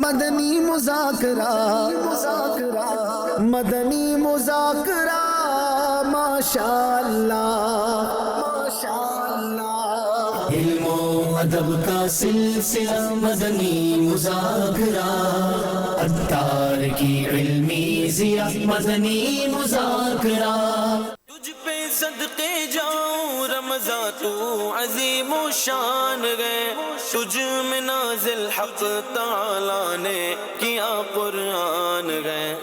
مدنی مذاکرہ مدنی مذاکرہ ماشاء اللہ ماشاء اللہ. علم و ادب کا سلسلہ مدنی مذاکرہ، عطار کی علمی ضیاء مدنی مذاکرہ. تجھ پہ صدقے جاؤں رمضان تو عظیم و شان ہے، تجھ میں نازل حق تعالی نے کیا قرآن ہے.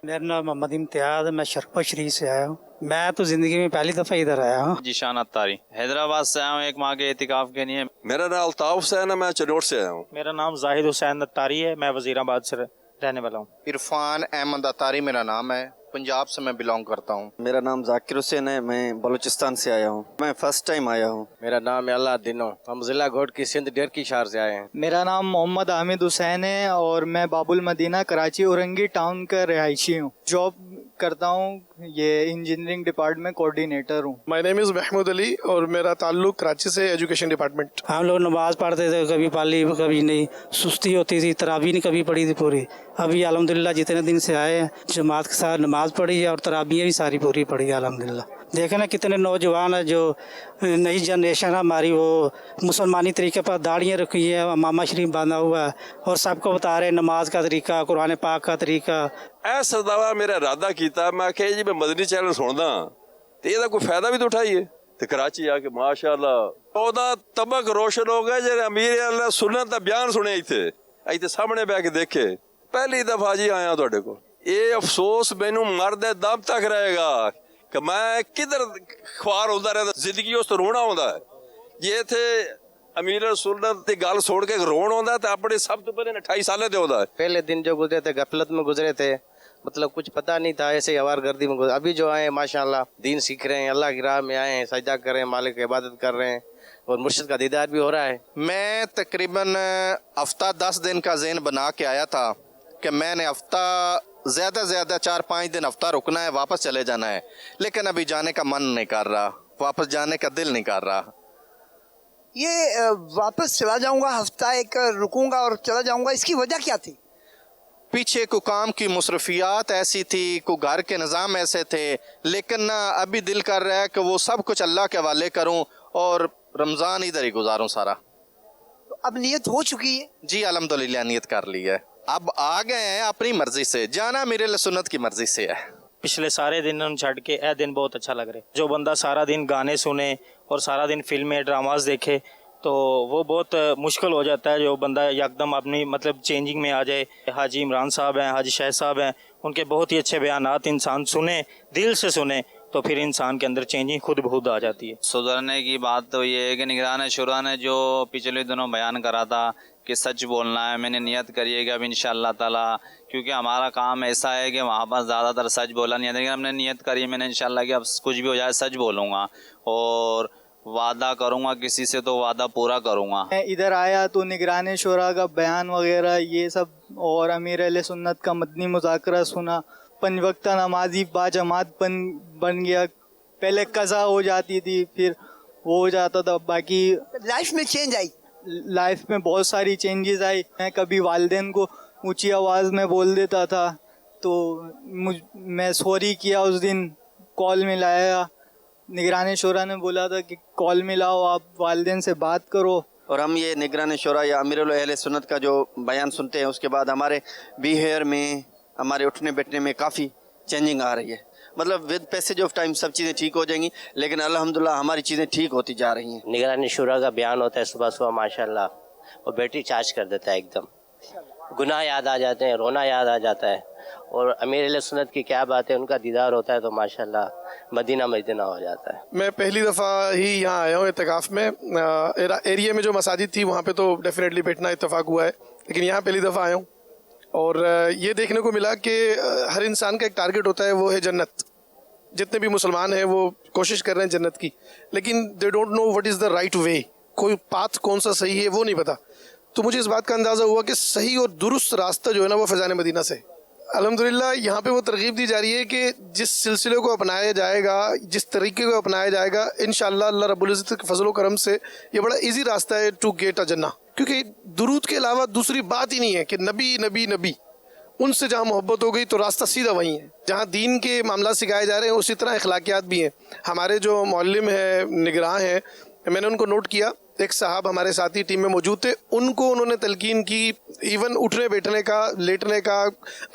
میرا نام محمد امتیاز ہے، میں شرقپور شریف سے آیا ہوں. میں تو زندگی میں پہلی دفعہ ادھر آیا ہوں. جیشان اتاری حیدرآباد سے آیا ہوں ایک ماہ کے اعتکاف کے لیے. میرا نام الطاف حسین ہے، میں چنوٹ سے آیا ہوں. میرا نام زاہد حسین اتاری ہے، میں وزیر آباد سے رہنے والا ہوں. عرفان احمد اتاری میرا نام ہے، پنجاب سے میں بلانگ کرتا ہوں. میرا نام ذاکر حسین ہے، میں بلوچستان سے آیا ہوں. میں فرسٹ ٹائم آیا ہوں. میرا نام ہے اللہ دنو، ہم ضلع گھوٹ کی سندھ ڈیر کی شہر سے آئے ہیں. میرا نام محمد حامد حسین ہے اور میں باب المدینہ کراچی اورنگی ٹاؤن کا رہائشی ہوں. جاب کرتا ہوں یہ انجینئرنگ ڈپارٹمنٹ کوآرڈینیٹر ہوں. مائی نیم از محمود علی اور میرا تعلق کراچی سے ایجوکیشن ڈپارٹمنٹ. ہم لوگ نماز پڑھتے تھے، کبھی پالی کبھی نہیں، سستی ہوتی تھی، تراویح نہیں کبھی پڑھی تھی پوری. ابھی الحمدللہ جتنے دن سے آئے ہیں جماعت کے ساتھ نماز پڑھی ہے اور تراویح بھی ساری پوری پڑھی ہے الحمدللہ. دیکھیں نا کتنے نوجوان ہیں جو نئی جنریشن ہماری وہ مسلمانی طریقے پر داڑیاں رکھی ہے، امامہ شریف باندھا ہوا ہے اور سب کو بتا رہے ہیں نماز کا طریقہ، قرآن پاک کا طریقہ. اے سرداوا میرا ارادہ کیتا میں کہ جی میں مدنی چینل سندا تے یہ کوئی فائدہ بھی تو اٹھائیے. تے کراچی آ کے ماشاءاللہ اودا طبق روشن ہو گئے. جے امیر اللہ سنت دا بیان سنے ایتھے سامنے بیٹھ کے دیکھے. پہلی دفعہ جی آیا تواڈے کو. یہ افسوس مینوں مرد دم تک رہے گا کہ میں کدھر خوار ہوندا رہتا، زندگی اس تو رونا ہوندا ہے. یہ تھے امیر سنت دی گل سن کے رون ہوندا تے اپنے سب تو پہلے 28 سالے تے ہوندا ہے. پہلے دن جو گزرے تھے غفلت میں گزرے تھے، مطلب کچھ پتہ نہیں تھا، ایسے ہوار گردی میں گزرے. ابھی جو آئے ہیں ماشاءاللہ دین سیکھ رہے ہیں، اللہ کی راہ میں آئے ہیں، سجدہ کر رہے ہیں، مالک کی عبادت کر رہے ہیں اور مرشد کا دیدار بھی ہو رہا ہے. میں تقریباً ہفتہ 10 دن کا ذہن بنا کے آیا تھا کہ میں نے ہفتہ زیادہ 4-5 دن ہفتہ رکنا ہے، واپس چلے جانا ہے. لیکن ابھی جانے کا من نہیں کر رہا، واپس جانے کا دل نہیں کر رہا. یہ واپس چلا جاؤں گا، ہفتہ ایک رکوں گا اور چلا جاؤں گا، اس کی وجہ کیا تھی؟ پیچھے کو کام کی مصروفیات ایسی تھی، کو گھر کے نظام ایسے تھے، لیکن ابھی دل کر رہا ہے کہ وہ سب کچھ اللہ کے حوالے کروں اور رمضان ادھر ہی گزاروں سارا. اب نیت ہو چکی ہے؟ جی الحمدللہ نیت کر لی ہے. اب آ گئے ہیں اپنی مرضی سے، جانا میرے لیے سنت کی مرضی سے ہے. پچھلے سارے دن چھڑ کے اے دن بہت اچھا لگ رہا ہے. جو بندہ سارا دن گانے سنے اور سارا دن فلمیں ڈراماز دیکھے تو وہ بہت مشکل ہو جاتا ہے. جو بندہ یکدم اپنی مطلب چینجنگ میں آ جائے. حاجی عمران صاحب ہیں، حاجی شاہ صاحب ہیں، ان کے بہت ہی اچھے بیانات انسان سنے، دل سے سنے تو پھر انسان کے اندر چینجنگ خود بخود آ جاتی ہے. سدھرنے کی بات تو یہ ہے کہ نگران شورا نے جو پچھلے دنوں بیان کرا تھا کہ سچ بولنا ہے، میں نے نیت کریے گا اب انشاءاللہ تعالیٰ، کیونکہ ہمارا کام ایسا ہے کہ وہاں پر زیادہ تر سچ بولا نہیں ہے. لیکن ہم نے نیت کری، میں نے انشاءاللہ کہ اب کچھ بھی ہو جائے سچ بولوں گا اور وعدہ کروں گا کسی سے تو وعدہ پورا کروں گا. میں ادھر آیا تو نگران شورا کا بیان وغیرہ یہ سب اور امیر اہل سنت کا مدنی مذاکرہ سنا. 5 وقتہ نمازی با جماعت بن گیا. پہلے قضا ہو جاتی تھی، پھر وہ ہو جاتا تھا. باقی لائف میں چینج آئی؟ لائف میں بہت ساری چینجز آئی. میں کبھی والدین کو اونچی آواز میں بول دیتا تھا تو میں سوری کیا. اس دن کال میں لایا، نگران شورا نے بولا تھا کہ کال میں لاؤ، آپ والدین سے بات کرو. اور ہم یہ نگران شورا یا امیر اہل سنت کا جو بیان سنتے ہیں اس کے بعد ہمارے بیہیویئر میں، ہمارے اٹھنے بیٹھنے میں کافی چینجنگ آ رہی ہے. مطلب ود پیسیج آف ٹائم سب چیزیں ٹھیک ہو جائیں گی، لیکن الحمدللہ ہماری چیزیں ٹھیک ہوتی جا رہی ہیں. نگرانی شورا کا بیان ہوتا ہے صبح صبح ماشاءاللہ، اور بیٹری چارج کر دیتا ہے ایک دم. گناہ یاد آ جاتے ہیں، رونا یاد آ جاتا ہے. اور امیر اہل سنت کی کیا بات ہے، ان کا دیدار ہوتا ہے تو ماشاءاللہ مدینہ مدینہ ہو جاتا ہے. میں پہلی دفعہ ہی یہاں آیا ہوں اعتکاف میں. ایریا میں جو مساجد تھی وہاں پہ تو ڈیفینیٹلی بیٹھنا اتفاق ہوا ہے، لیکن یہاں پہلی دفعہ آیا ہوں اور یہ دیکھنے کو ملا کہ ہر انسان کا ایک ٹارگٹ ہوتا ہے، وہ ہے جنت. جتنے بھی مسلمان ہیں وہ کوشش کر رہے ہیں جنت کی، لیکن they don't know what is the right way. کوئی پاتھ کون سا صحیح ہے وہ نہیں پتا. تو مجھے اس بات کا اندازہ ہوا کہ صحیح اور درست راستہ جو ہے نا وہ فیضان مدینہ سے. الحمدللہ یہاں پہ وہ ترغیب دی جا رہی ہے کہ جس سلسلے کو اپنایا جائے گا، جس طریقے کو اپنایا جائے گا، انشاءاللہ اللہ رب العزت کے فضل و کرم سے یہ بڑا ایزی راستہ ہے ٹو گیٹ اے جنہ. کیونکہ درود کے علاوہ دوسری بات ہی نہیں ہے کہ نبی نبی نبی. ان سے جہاں محبت ہو گئی تو راستہ سیدھا وہیں ہے. جہاں دین کے معاملات سکھائے جا رہے ہیں اسی طرح اخلاقیات بھی ہیں. ہمارے جو معلم ہیں، نگراں ہیں، میں نے ان کو نوٹ کیا، ایک صاحب ہمارے ساتھی ٹیم میں موجود تھے، ان کو انہوں نے تلقین کی، ایون اٹھنے بیٹھنے کا، لیٹنے کا،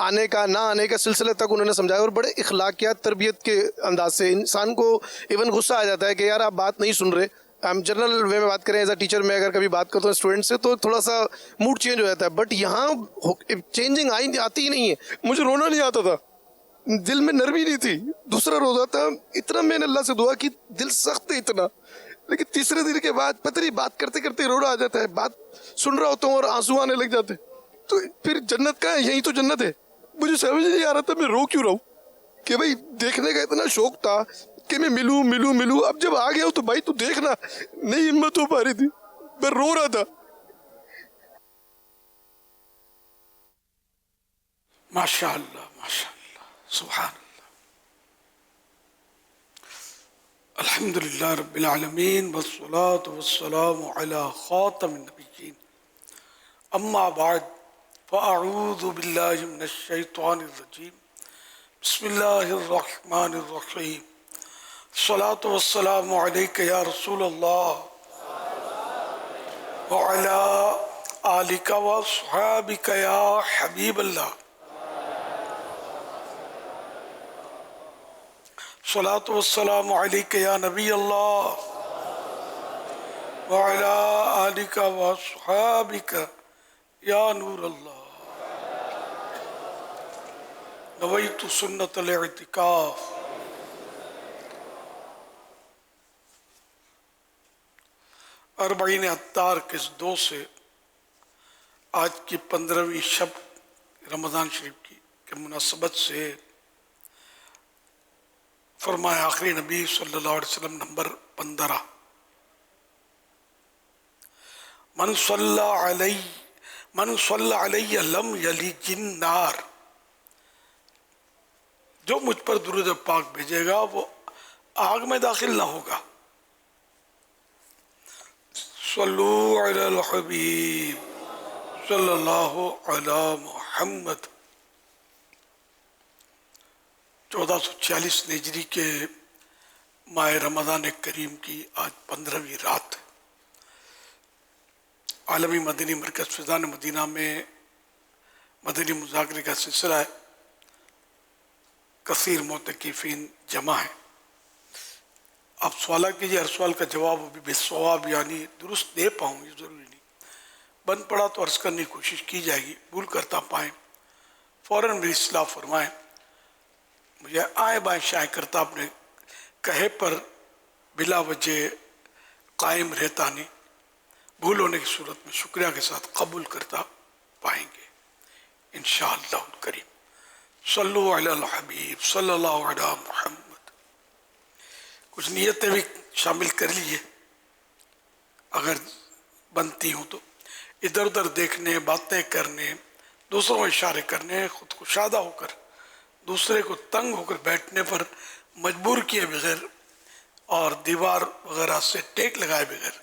آنے کا نہ آنے کا سلسلے تک انہوں نے سمجھایا، اور بڑے اخلاقیات تربیت کے انداز سے. انسان کو ایون غصہ آ جاتا ہے کہ یار آپ بات نہیں سن رہے. ہم جنرل وے میں بات کریں ایز اے ٹیچر، میں اگر کبھی بات کرتا ہوں اسٹوڈنٹ سے تو تھوڑا سا موڈ چینج ہو جاتا ہے، بٹ یہاں چینجنگ آتی ہی نہیں ہے. مجھے رونا نہیں آتا تھا، دل میں نرمی نہیں تھی. دوسرا روزہ تھا، اتنا میں نے اللہ سے دعا کی، دل سخت ہے اتنا، لیکن تیسرے دن کے بعد پتہ نہیں بات کرتے کرتے رونا آ جاتا ہے. بات سن رہا ہوتا ہوں اور آنسو آنے لگ جاتے. تو پھر جنت کا ہے، یہی تو جنت ہے. مجھے سمجھ نہیں آ رہا تھا میں رو کیوں رہا ہوں، کہ بھائی دیکھنے کا اتنا شوق تھا کہ میں ملوں ملوں ملوں. اب جب آ گیا ہوں تو بھائی تو دیکھنا، نہیں ہمت ہو پا رہی تھی، میں رو رہا تھا. ماشاء اللہ ماشاء اللہ، سبحان اللہ. الحمدللہ رب العالمین والصلاة والسلام علی خاتم النبیین. اما بعد فاعوذ باللہ من الشیطان الرجیم. بسم اللہ الرحمن الرحیم. الصلاة والسلام علیک یا رسول اللہ وعلی آلک واصحابک یا حبیب اللہ. الصلاة والسلام علیک یا نبی اللہ وعلی آلک واصحابک یا نور اللہ. نویت سنت الاعتکاف. اربعین عطار کے اس دو سے آج کی 15ویں شب رمضان شریف کی کے مناسبت سے فرمایا آخری نبی صلی اللہ علیہ وسلم نمبر 15، من صلی علی لم یلج النار، جو مجھ پر درود پاک بھیجے گا وہ آگ میں داخل نہ ہوگا. صلو علی الحبیب صلی اللہ علی محمد. 1446 ہجری کے ماہ رمضان کریم کی آج 15ویں رات. عالمی مدنی مرکز فیضان مدینہ میں مدنی مذاکرے کا سلسلہ ہے. کثیر معتکفین جمع ہیں. آپ سوالہ کیجیے، ہر سوال کا جواب بھی بے ثواب یعنی درست دے پاؤں یہ ضروری نہیں. بن پڑا تو عرض کرنے کی کوشش کی جائے گی، بھول کرتا پائیں فوراً میری اصلاح فرمائیں. مجھے آئیں بائیں شائع کرتا اپنے کہے پر بلا وجہ قائم رہتا نہیں، بھول ہونے کی صورت میں شکریہ کے ساتھ قبول کرتا پائیں گے انشاءاللہ الکریم. صلو علی الحبیب صلی اللہ علی محمد. کچھ نیتیں بھی شامل کر لیے اگر بنتی ہوں تو. ادھر ادھر دیکھنے، باتیں کرنے، دوسروں کو اشارے کرنے، خود کو شادہ ہو کر دوسرے کو تنگ ہو کر بیٹھنے پر مجبور کیے بغیر اور دیوار وغیرہ سے ٹیک لگائے بغیر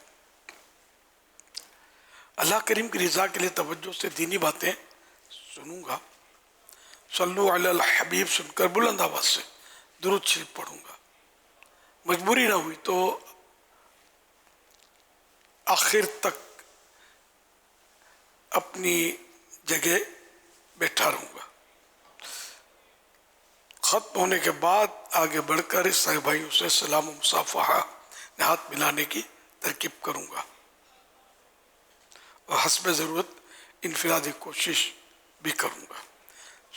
اللہ کریم کی رضا کے لیے توجہ سے دینی باتیں سنوں گا. صلو علی الحبیب سن کر بلند آواز سے درود شریف پڑھوں گا. مجبوری نہ ہوئی تو آخر تک اپنی جگہ بیٹھا رہوں گا. ختم ہونے کے بعد آگے بڑھ کر اس صاحب بھائیوں سے سلام و مصافحہ ہاتھ ملانے کی ترکیب کروں گا اور حسب ضرورت انفرادی کوشش بھی کروں گا.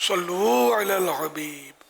صلو علی الحبیب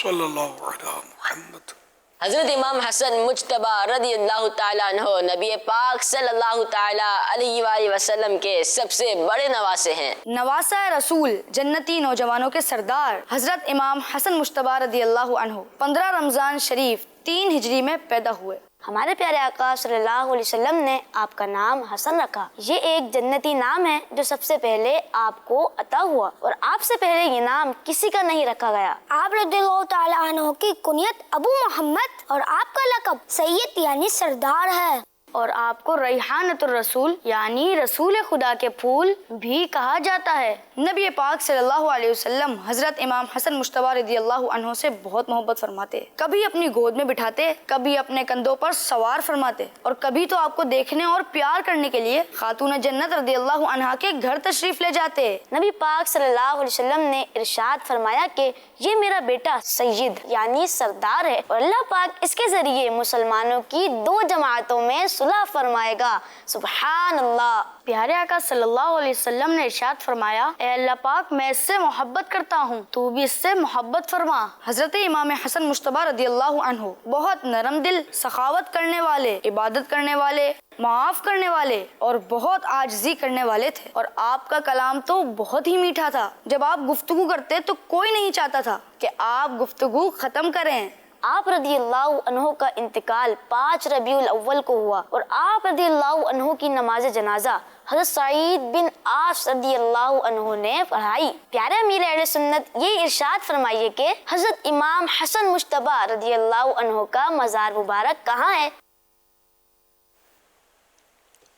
صلی اللہ علی محمد. حضرت امام حسن مجتبی رضی اللہ تعالیٰ عنہ نبی پاک صلی اللہ تعالیٰ علیہ وآلہ وسلم کے سب سے بڑے نواسے ہیں. نواسہ رسول جنتی نوجوانوں کے سردار حضرت امام حسن مجتبی رضی اللہ عنہ 15 رمضان شریف 3 ہجری میں پیدا ہوئے. ہمارے پیارے آقا صلی اللہ علیہ وسلم نے آپ کا نام حسن رکھا. یہ ایک جنتی نام ہے جو سب سے پہلے آپ کو عطا ہوا اور آپ سے پہلے یہ نام کسی کا نہیں رکھا گیا. آپ رضی اللہ تعالیٰ عنہ کی کنیت ابو محمد اور آپ کا لقب سید یعنی سردار ہے. اور آپ کو ریحانۃ الرسول یعنی رسول خدا کے پھول بھی کہا جاتا ہے۔ نبی پاک صلی اللہ علیہ وسلم حضرت امام حسن مجتبی رضی اللہ عنہ سے بہت محبت فرماتے، کبھی اپنی گود میں بٹھاتے، کبھی اپنے کندھوں پر سوار فرماتے، اور کبھی تو آپ کو دیکھنے اور پیار کرنے کے لیے خاتون جنت رضی اللہ عنہا کے گھر تشریف لے جاتے۔ نبی پاک صلی اللہ علیہ وسلم نے ارشاد فرمایا کہ یہ میرا بیٹا سید یعنی سردار ہے، اور اللہ پاک اس کے ذریعے مسلمانوں کی 2 جماعتوں میں صلح فرمائے گا۔ سبحان اللہ۔ پیارے آقا صلی اللہ علیہ وسلم نے ارشاد فرمایا، اے اللہ پاک میں اس سے محبت کرتا ہوں، تو بھی اس سے محبت فرما۔ حضرت امام حسن مجتبی رضی اللہ عنہ بہت نرم دل، سخاوت کرنے والے، عبادت کرنے والے، معاف کرنے والے اور بہت عاجزی کرنے والے تھے، اور آپ کا کلام تو بہت ہی میٹھا تھا۔ جب آپ گفتگو کرتے تو کوئی نہیں چاہتا تھا کہ آپ گفتگو ختم کریں۔ آپ رضی اللہ عنہ کا انتقال 5 ربیع الاول کو ہوا، اور آپ رضی اللہ عنہ کی نماز جنازہ حضرت سعید بن عاص رضی اللہ عنہ نے پڑھائی۔ پیارے امیر اہل سنت، یہ ارشاد فرمائیے کہ حضرت امام حسن مجتبی رضی اللہ عنہ کا مزار مبارک کہاں ہے؟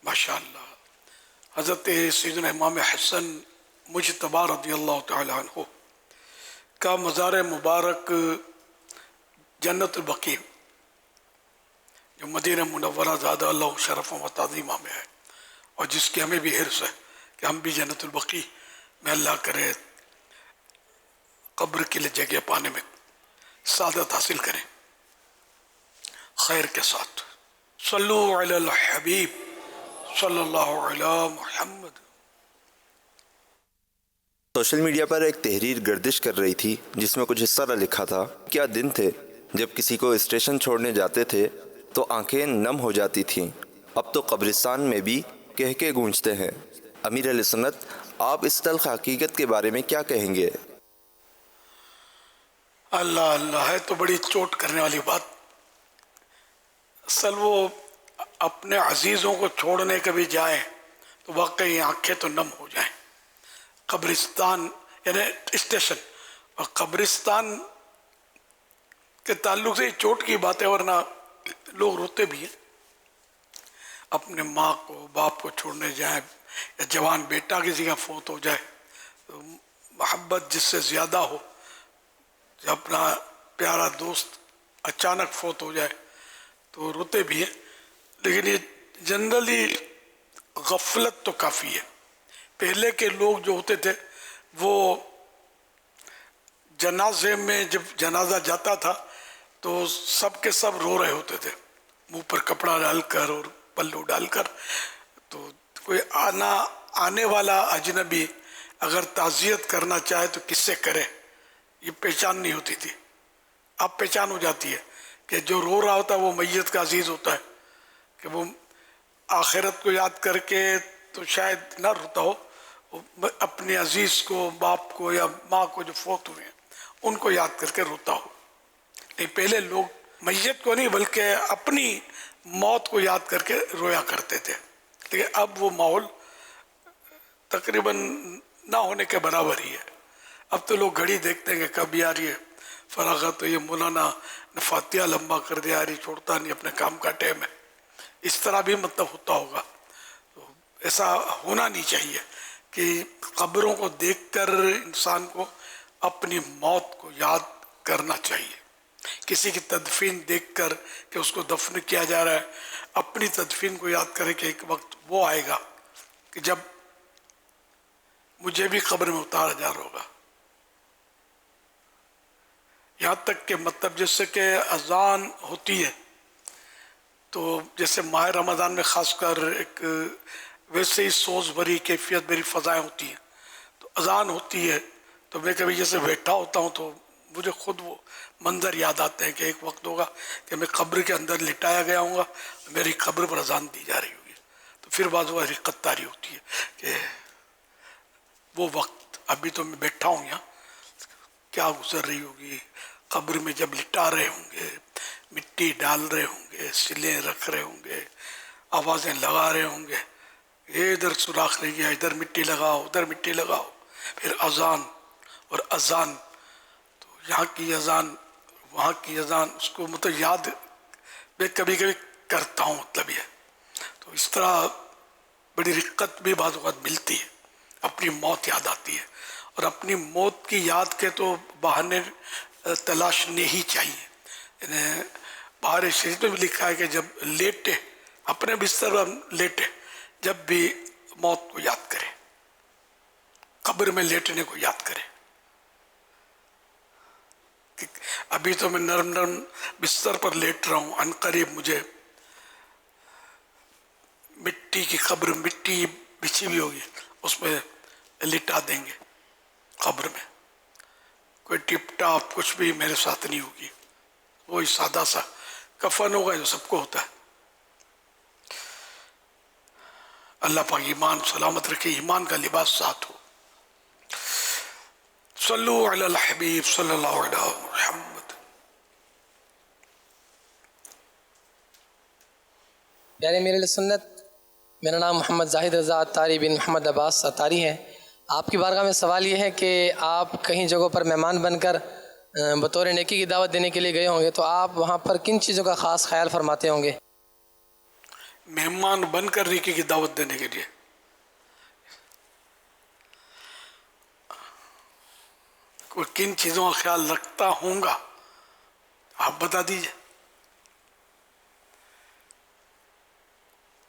ماشاءاللہ، حضرت سیدنا امام حسن مجتبی رضی اللہ تعالی عنہ کا مزار مبارک جنت البقیع جو مدینہ منورہ زادہ اللہ شرف و تعظیمہ میں ہے، اور جس کی ہمیں بھی حرص ہے کہ ہم بھی جنت البقیع میں اللہ کرے قبر کے لیے جگہ پانے میں سعادت حاصل کریں خیر کے ساتھ۔ صلو علی الحبیب صلی اللہ علی محمد۔ سوشل میڈیا پر ایک تحریر گردش کر رہی تھی جس میں کچھ اس طرح لکھا تھا، کیا دن تھے جب کسی کو اسٹیشن چھوڑنے جاتے تھے تو آنکھیں نم ہو جاتی تھیں، اب تو قبرستان میں بھی کہکے گونجتے ہیں۔ امیر اہل سنت، آپ اس تلخ حقیقت کے بارے میں کیا کہیں گے؟ اللہ اللہ، ہے تو بڑی چوٹ کرنے والی بات۔ اصل وہ اپنے عزیزوں کو چھوڑنے کبھی جائیں تو واقعی آنکھیں تو نم ہو جائیں۔ قبرستان یعنی اسٹیشن اور قبرستان کے تعلق سے چوٹ کی بات ہے، ورنہ لوگ روتے بھی ہیں۔ اپنے ماں کو باپ کو چھوڑنے جائیں، یا جوان بیٹا کسی کا فوت ہو جائے تو محبت جس سے زیادہ ہو، جب اپنا پیارا دوست اچانک فوت ہو جائے تو روتے بھی ہیں، لیکن یہ جنرلی غفلت تو کافی ہے۔ پہلے کے لوگ جو ہوتے تھے وہ جنازے میں جب جنازہ جاتا تھا تو سب کے سب رو رہے ہوتے تھے، منہ پر کپڑا ڈال کر اور پلو ڈال کر، تو کوئی آنے والا اجنبی اگر تعزیت کرنا چاہے تو کس سے کرے، یہ پہچان نہیں ہوتی تھی۔ اب پہچان ہو جاتی ہے کہ جو رو رہا ہوتا ہے وہ میت کا عزیز ہوتا ہے، کہ وہ آخرت کو یاد کر کے تو شاید نہ روتا ہو، اپنے عزیز کو، باپ کو یا ماں کو جو فوت ہوئے ہیں ان کو یاد کر کے روتا ہو۔ لیکن پہلے لوگ میت کو نہیں بلکہ اپنی موت کو یاد کر کے رویا کرتے تھے، لیکن اب وہ ماحول تقریباً نہ ہونے کے برابر ہی ہے۔ اب تو لوگ گھڑی دیکھتے ہیں کہ کب آ رہی ہے فراغت، تو یہ مولانا فاتحہ لمبا کر دیا، آ رہی چھوڑتا نہیں، اپنے کام کا ٹائم ہے۔ اس طرح بھی مطلب ہوتا ہوگا، تو ایسا ہونا نہیں چاہیے کہ قبروں کو دیکھ کر انسان کو اپنی موت کو یاد کرنا چاہیے۔ کسی کی تدفین دیکھ کر کہ اس کو دفن کیا جا رہا ہے، اپنی تدفین کو یاد کرے کہ ایک وقت وہ آئے گا کہ جب مجھے بھی قبر میں اتارا جا رہا ہوگا۔ یہاں تک کہ مطلب جیسے کہ اذان ہوتی ہے تو جیسے ماہ رمضان میں خاص کر ایک ویسے ہی سوز بھری کیفیت بھری فضائیں ہوتی ہیں، تو اذان ہوتی ہے تو میں کبھی جیسے بیٹھا ہوتا ہوں تو مجھے خود وہ منظر یاد آتے ہیں کہ ایک وقت ہوگا کہ میں قبر کے اندر لٹایا گیا ہوں گا، میری قبر پر اذان دی جا رہی ہوگی، تو پھر بعض وہ حقیقت تاری ہوتی ہے کہ وہ وقت ابھی تو میں بیٹھا ہوں یہاں، کیا گزر رہی ہوگی قبر میں جب لٹا رہے ہوں گے، مٹی ڈال رہے ہوں گے، سلیں رکھ رہے ہوں گے، آوازیں لگا رہے ہوں گے، ادھر سوراخ رہ گیا، ادھر مٹی لگاؤ، ادھر مٹی لگاؤ، پھر اذان اور اذان، تو یہاں کی اذان وہاں کی اذان، اس کو مطلب یاد میں کبھی کبھی کرتا ہوں، مطلب یہ تو اس طرح بڑی رقت بھی بعض اوقات ملتی ہے، اپنی موت یاد آتی ہے، اور اپنی موت کی یاد کے تو بہانے تلاشنے ہی چاہیے. بہار شریف میں بھی لکھا ہے کہ جب لیٹے، اپنے بستر پر لیٹے، جب بھی موت کو یاد کرے، قبر میں لیٹنے کو یاد کرے. ابھی تو میں نرم نرم بستر پر لیٹ رہا ہوں، عنقریب مجھے مٹی کی قبر، مٹی بچھی ہوئی ہوگی، اس میں لٹا دیں گے قبر میں. کوئی ٹپ ٹاپ کچھ بھی میرے ساتھ نہیں ہوگی، وہی سادہ سا کفن ہوگا جو سب کو ہوتا ہے. اللہ پاک ایمان سلامت رکھے، ایمان کا لباس ساتھ ہو. صلو علی الحبیب صلی اللہ علیہ محمد. پیارے میرے سنت، میرا نام محمد زاہد رضا اتاری بن محمد عباس اتاری ہے. آپ کی بارگاہ میں سوال یہ ہے کہ آپ کہیں جگہوں پر مہمان بن کر بطور نیکی کی دعوت دینے کے لیے گئے ہوں گے، تو آپ وہاں پر کن چیزوں کا خاص خیال فرماتے ہوں گے؟ مہمان بن کر نیکی کی دعوت دینے کے لیے کوئی کن چیزوں کا خیال رکھتا ہوں گا، آپ بتا دیجئے.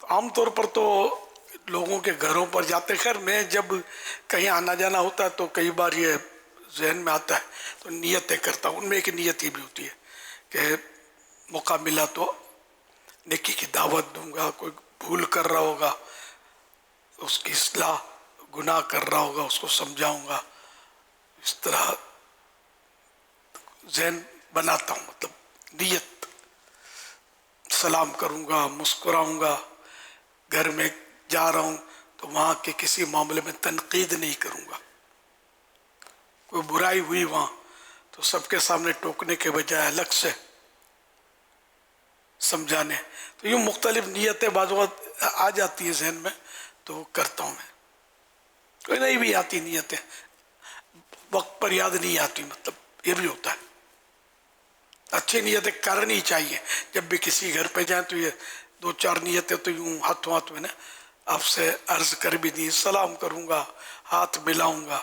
عام طور پر تو لوگوں کے گھروں پر جاتے، خیر میں جب کہیں آنا جانا ہوتا ہے تو کئی بار یہ ذہن میں آتا ہے تو نیتیں کرتا ہوں. ان میں ایک نیت یہ بھی ہوتی ہے کہ موقع ملا تو نیکی کی دعوت دوں گا. کوئی بھول کر رہا ہوگا اس کی اصلاح، گناہ کر رہا ہوگا اس کو سمجھاؤں گا. اس طرح ذہن بناتا ہوں، مطلب نیت. سلام کروں گا، مسکراؤں گا. گھر میں جا رہا ہوں تو وہاں کے کسی معاملے میں تنقید نہیں کروں گا. کوئی برائی ہوئی وہاں تو سب کے سامنے ٹوکنے کے بجائے الگ سے سمجھانے. تو یوں مختلف نیتیں بعض وقت آ جاتی ہیں ذہن میں تو کرتا ہوں میں. کوئی نہیں بھی آتی نیتیں، وقت پر یاد نہیں آتی، مطلب یہ بھی ہوتا ہے. اچھی نیتیں کرنی چاہیے. جب بھی کسی گھر پہ جائیں تو یہ دو چار نیتیں تو یوں ہاتھوں ہاتھ میں نے آپ سے عرض کر بھی دی. سلام کروں گا، ہاتھ ملاؤں گا،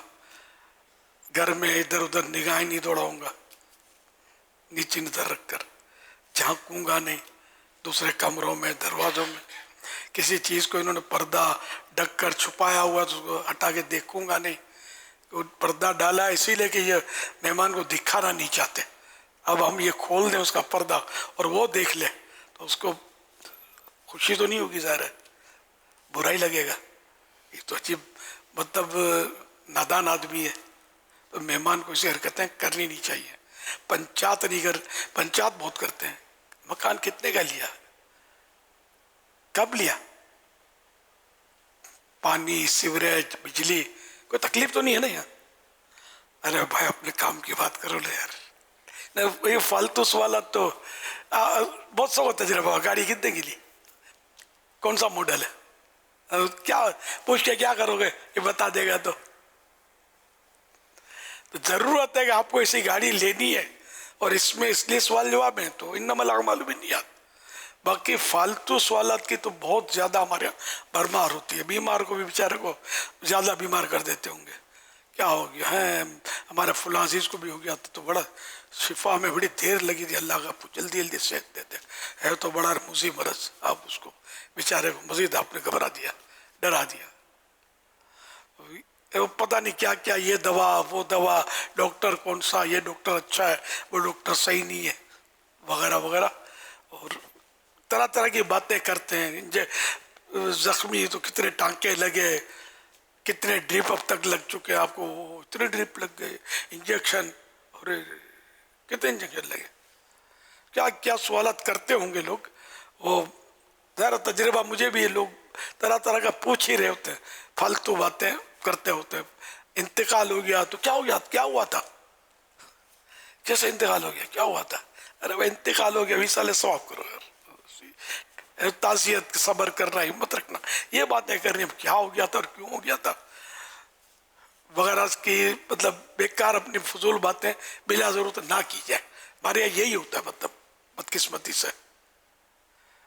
گھر میں ادھر ادھر نگاہیں نہیں دوڑاؤں گا، نیچے نظر رکھ کر جھانکوں گا نہیں. دوسرے کمروں میں، دروازوں میں کسی چیز کو انہوں نے پردہ ڈھک کر چھپایا ہوا تو اس کو ہٹا کے دیکھوں گا نہیں. پردہ ڈالا اسی لیے کہ یہ مہمان کو دکھانا نہیں چاہتے. اب ہم یہ کھول دیں اس کا پردہ اور وہ دیکھ لے تو اس کو خوشی تو نہیں ہوگی، ظاہر ہے برائی لگے گا. یہ تو عجیب مطلب نادان آدمی ہے. تو مہمان کو ایسی حرکتیں کرنی نہیں چاہیے. پنچات نہیں کر، پنچات بہت کرتے ہیں. مکان کتنے کا لیا، کب لیا، پانی، سیوریج، بجلی، کوئی تکلیف تو نہیں ہے نا یہاں. ارے بھائی اپنے کام کی بات کرو لے یار. یہ فالتو سوالات تو بہت سو تجربہ. گاڑی کتنے کی لی، کون سا ماڈل ہے، کیا پوچھ کے کیا کرو گے، یہ بتا دے گا تو ضرورت ہے کہ آپ کو ایسی گاڑی لینی ہے اور اس میں اس لیے سوال جواب ہیں تو انما الاعمال بالنیات. باقی فالتو سوالات کی تو بہت زیادہ ہمارے یہاں بھرمار ہوتی ہے. بیمار کو بھی بیچارے کو زیادہ بیمار کر دیتے ہوں گے. کیا ہو گیا ہے، ہمارے فلاں عزیز کو بھی ہو گیا تو بڑا شفا میں بڑی دیر لگی تھی، اللہ کا جلدی جلدی صحت دیتے ہے تو بڑا موذی مرض. آپ اس کو بیچارے کو مزید آپ نے گھبرا دیا، ڈرا دیا. پتہ نہیں کیا کیا، یہ دوا وہ دوا، ڈاکٹر کون سا، یہ ڈاکٹر اچھا ہے وہ ڈاکٹر صحیح نہیں ہے، وغیرہ وغیرہ. اور طرح طرح کی باتیں کرتے ہیں. زخمی تو کتنے ٹانکے لگے، کتنے ڈرپ اب تک لگ چکے آپ کو، اتنے ڈرپ لگ گئے، انجیکشن، اور کتنے انجیکشن لگے. کیا کیا سوالات کرتے ہوں گے لوگ. وہ ذرا تجربہ مجھے بھی لوگ طرح طرح کا پوچھ ہی رہے ہوتے ہیں، فالتو باتیں کرتے ہوتے ہیں. انتقال ہو گیا تو کیا ہو گیا، کیا ہوا تھا، کیسے انتقال ہو گیا، کیا ہوا تھا. ارے وہ انتقال ہو گیا، 20 سال ثواب کرو یار. تعزیت، صبر کرنا، ہمت رکھنا، یہ باتیں کرنی. کیا ہو گیا تھا اور کیوں ہو گیا تھا وغیرہ کی مطلب بیکار اپنی فضول باتیں بلا ضرورت نہ کی جائے. ہمارے یہاں یہی ہوتا ہے مطلب بدقسمتی سے.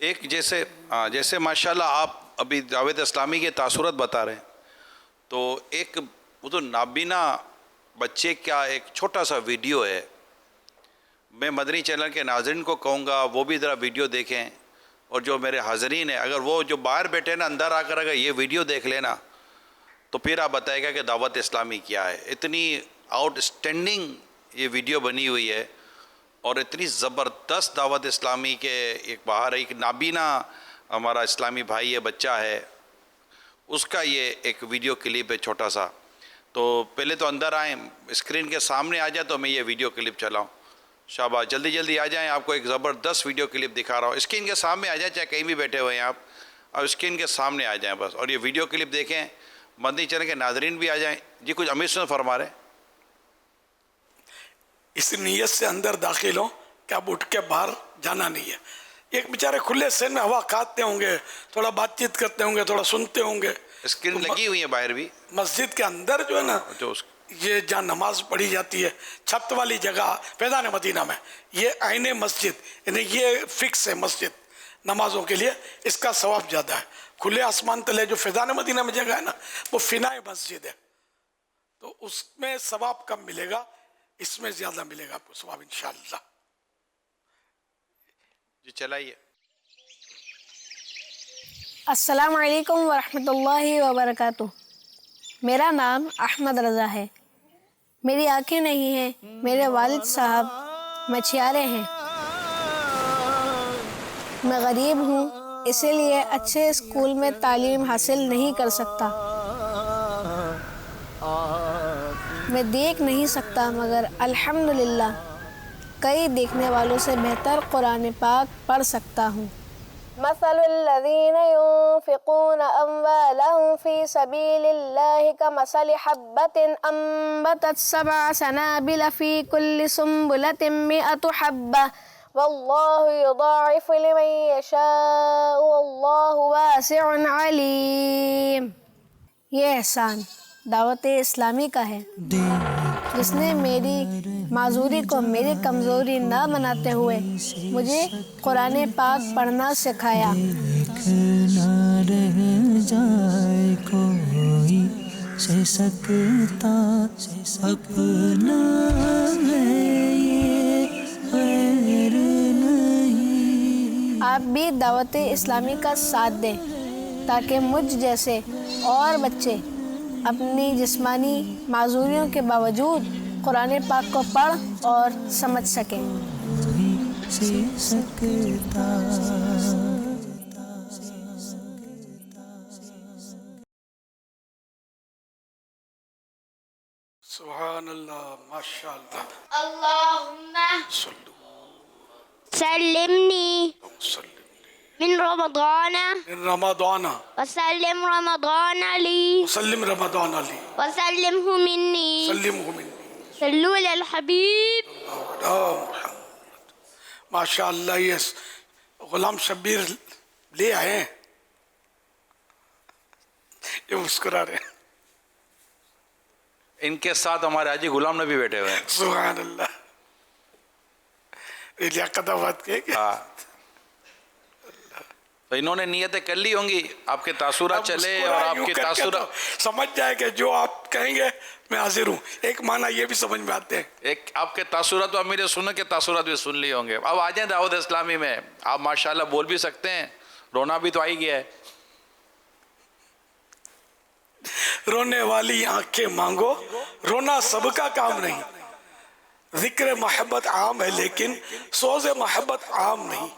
ایک جیسے ماشاءاللہ آپ ابھی دعوت اسلامی کے تاثرات بتا رہے ہیں، تو ایک وہ تو نابینا بچے کا ایک چھوٹا سا ویڈیو ہے. میں مدنی چینل کے ناظرین کو کہوں گا وہ بھی ذرا ویڈیو دیکھیں، اور جو میرے حاضرین ہیں اگر وہ جو باہر بیٹھے نا اندر آ کر اگر یہ ویڈیو دیکھ لینا تو پھر آپ بتائے گا کہ دعوت اسلامی کیا ہے. اتنی آؤٹ اسٹینڈنگ یہ ویڈیو بنی ہوئی ہے اور اتنی زبردست دعوت اسلامی کے ایک باہر ایک نابینا ہمارا اسلامی بھائی ہے، بچہ ہے، اس کا یہ ایک ویڈیو کلپ ہے چھوٹا سا. تو پہلے تو اندر آئیں، اسکرین کے سامنے آ جائے تو میں یہ ویڈیو کلپ چلاؤں. شاباش، جلدی جلدی آ جائیں، آپ کو ایک زبردست ویڈیو کلپ دکھا رہا ہوں. اسکرین کے سامنے آ جائیں، چاہے کہیں بھی بیٹھے ہوئے ہیں آپ، اور اسکرین کے سامنے آ جائیں بس، اور یہ ویڈیو کلپ دیکھیں. مدنی چینل کے ناظرین بھی آ جائیں. جی کچھ امیر سن فرما رہے ہیں. اس نیت سے اندر داخل ہوں کہ اب اٹھ کے باہر جانا نہیں ہے. ایک بیچارے کھلے سین میں ہوا کھاتے ہوں گے، تھوڑا بات چیت کرتے ہوں گے، تھوڑا سنتے ہوں گے. اسکرین لگی ہوئی ہے باہر بھی. مسجد کے اندر جو ہے نا، یہ جہاں نماز پڑھی جاتی ہے چھت والی جگہ فیضان مدینہ میں، یہ عین مسجد، یعنی یہ فکس ہے مسجد نمازوں کے لیے، اس کا ثواب زیادہ ہے. کھلے آسمان تلے جو فیضان مدینہ میں جگہ ہے نا، وہ فنائے مسجد ہے، تو اس میں ثواب کم ملے گا، اس میں زیادہ ملے گا آپ کو ثواب انشاءاللہ. جی چلائیے. السلام علیکم ورحمۃ اللہ وبرکاتہ. میرا نام احمد رضا ہے. میری آنکھیں نہیں ہیں. میرے والد صاحب مچھیارے ہیں. میں غریب ہوں، اسی لیے اچھے اسکول میں تعلیم حاصل نہیں کر سکتا. میں دیکھ نہیں سکتا، مگر الحمدللہ کئی دیکھنے والوں سے بہتر قرآن پاک پڑھ سکتا ہوں. مثل الذين ينفقون أموالهم في سبيل الله كمثل حبة أنبتت 7 سنابل في كل سنبلة 100 حبة والله يضاعف لمن يشاء والله واسع عليم. یہ احسان دعوت اسلامی کا ہے، جس نے میری معذوری کو میری کمزوری نہ بناتے ہوئے مجھے قرآن پاک پڑھنا سکھایا. نہ رہ جائے کوئی سے سکتا اپنا ہے یہ غیر نہیں. آپ بھی دعوت اسلامی کا ساتھ دیں تاکہ مجھ جیسے اور بچے اپنی جسمانی معذوریوں کے باوجود قرآن پاک کو پڑھ اور سمجھ سکیں. سبحان اللہ، ماشاء اللہ. اللہم سلمنی من رمضان وسلم رمضان لی وسلم رمضان علی وسلمہ منی صلو علی الحبیب. ماشاء اللہ. یہ غلام شبیر لے آئے ہیں، یہ مسکرا رہے ہیں. ان کے ساتھ ہمارے حاجی غلام نبی بیٹھے ہوئے ہیں. سبحان اللہ. لیاقت آباد کے تو انہوں نے نیتیں کر لی ہوں گی، آپ کے تاثرات چلے اور آپ کے تاثرات سمجھ جائے کہ جو آپ کہیں گے میں حاضر ہوں. ایک معنی یہ بھی سمجھ میں آتے ہیں. ایک آپ کے تاثرات تو امیر سنت کے تاثرات بھی سن لی ہوں گے. اب آ جائیں دعوت اسلامی میں. آپ ماشاءاللہ بول بھی سکتے ہیں، رونا بھی تو آئی گیا ہے. رونے والی آنکھیں مانگو، رونا سب کا کام نہیں. ذکر محبت عام ہے لیکن سوز محبت عام نہیں.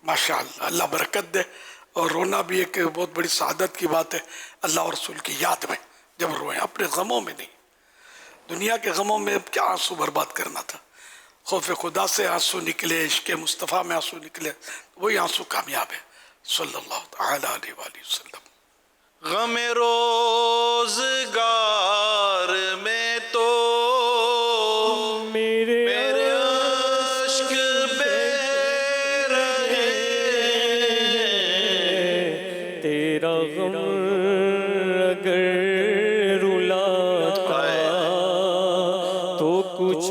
ماشاءاللہ، اللہ برکت دے. اور رونا بھی ایک بہت بڑی سعادت کی بات ہے. اللہ اور رسول کی یاد میں جب روئیں، اپنے غموں میں نہیں. دنیا کے غموں میں کیا آنسو برباد کرنا تھا. خوف خدا سے آنسو نکلے، عشق مصطفیٰ میں آنسو نکلے، وہی آنسو کامیاب ہے. صلی اللہ تعالی علیہ وآلہ وسلم. غم روزگار میں تو میرے عشق بے رہے، تیرا غم اگر رلاتا تو کچھ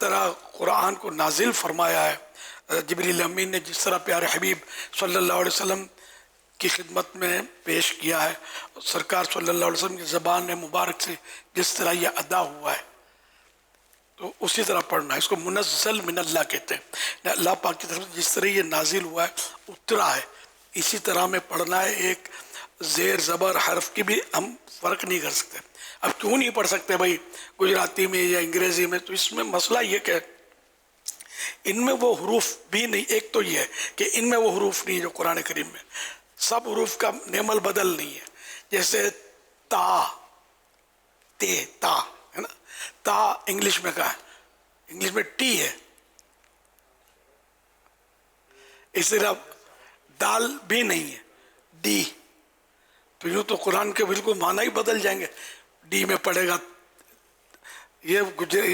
طرح قرآن کو نازل فرمایا ہے. جبریل امین نے جس طرح پیارے حبیب صلی اللہ علیہ وسلم کی خدمت میں پیش کیا ہے, سرکار صلی اللہ علیہ وسلم کی زبان مبارک سے جس طرح یہ ادا ہوا ہے تو اسی طرح پڑھنا ہے. اس کو منزل من اللہ کہتے ہیں. اللہ پاک کی طرف سے جس طرح یہ نازل ہوا ہے اترا ہے اسی طرح میں پڑھنا ہے. ایک زیر زبر حرف کی بھی ہم فرق نہیں کر سکتے. اب کیوں نہیں پڑھ سکتے بھائی گجراتی میں یا انگریزی میں؟ تو اس میں مسئلہ یہ کہ ان میں وہ حروف بھی نہیں. ایک تو یہ ہے کہ ان میں وہ حروف نہیں جو قرآن کریم میں, سب حروف کا نعم البدل نہیں ہے. جیسے تا, تے, تا ہے نا, تا انگلش میں کہا ہے, انگلش میں ٹی ہے. اس طرح دال بھی نہیں ہے, ڈی. تو یوں تو قرآن کے بالکل معنی ہی بدل جائیں گے. ڈی میں پڑھے گا. یہ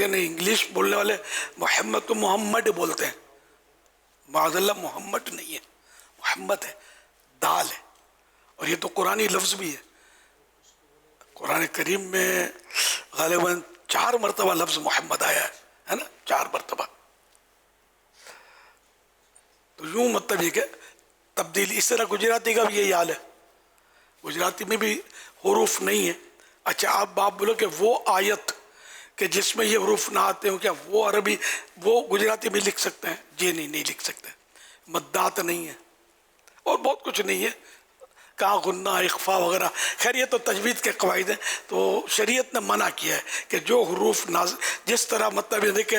نہیں, انگلش بولنے والے محمد کو محمد بولتے ہیں. معاذ اللہ محمد نہیں ہے, محمد ہے, دال ہے. اور یہ تو قرآنی لفظ بھی ہے. قرآن کریم میں غالباً 4 مرتبہ لفظ محمد آیا ہے نا, 4 مرتبہ. تو یوں مطلب یہ کہ تبدیلی. اس طرح گجراتی کا بھی یہی حال ہے, گجراتی میں بھی حروف نہیں ہے. اچھا آپ بولو کہ وہ آیت کہ جس میں یہ حروف نہ آتے ہوں, کیا وہ عربی وہ گجراتی میں لکھ سکتے ہیں؟ جی نہیں لکھ سکتے. مدات نہیں ہے اور بہت کچھ نہیں ہے, کہاں غنہ اخفا وغیرہ. خیر یہ تو تجوید کے قواعد ہیں. تو شریعت نے منع کیا ہے کہ جو حروف جس طرح مطلب یہ کہ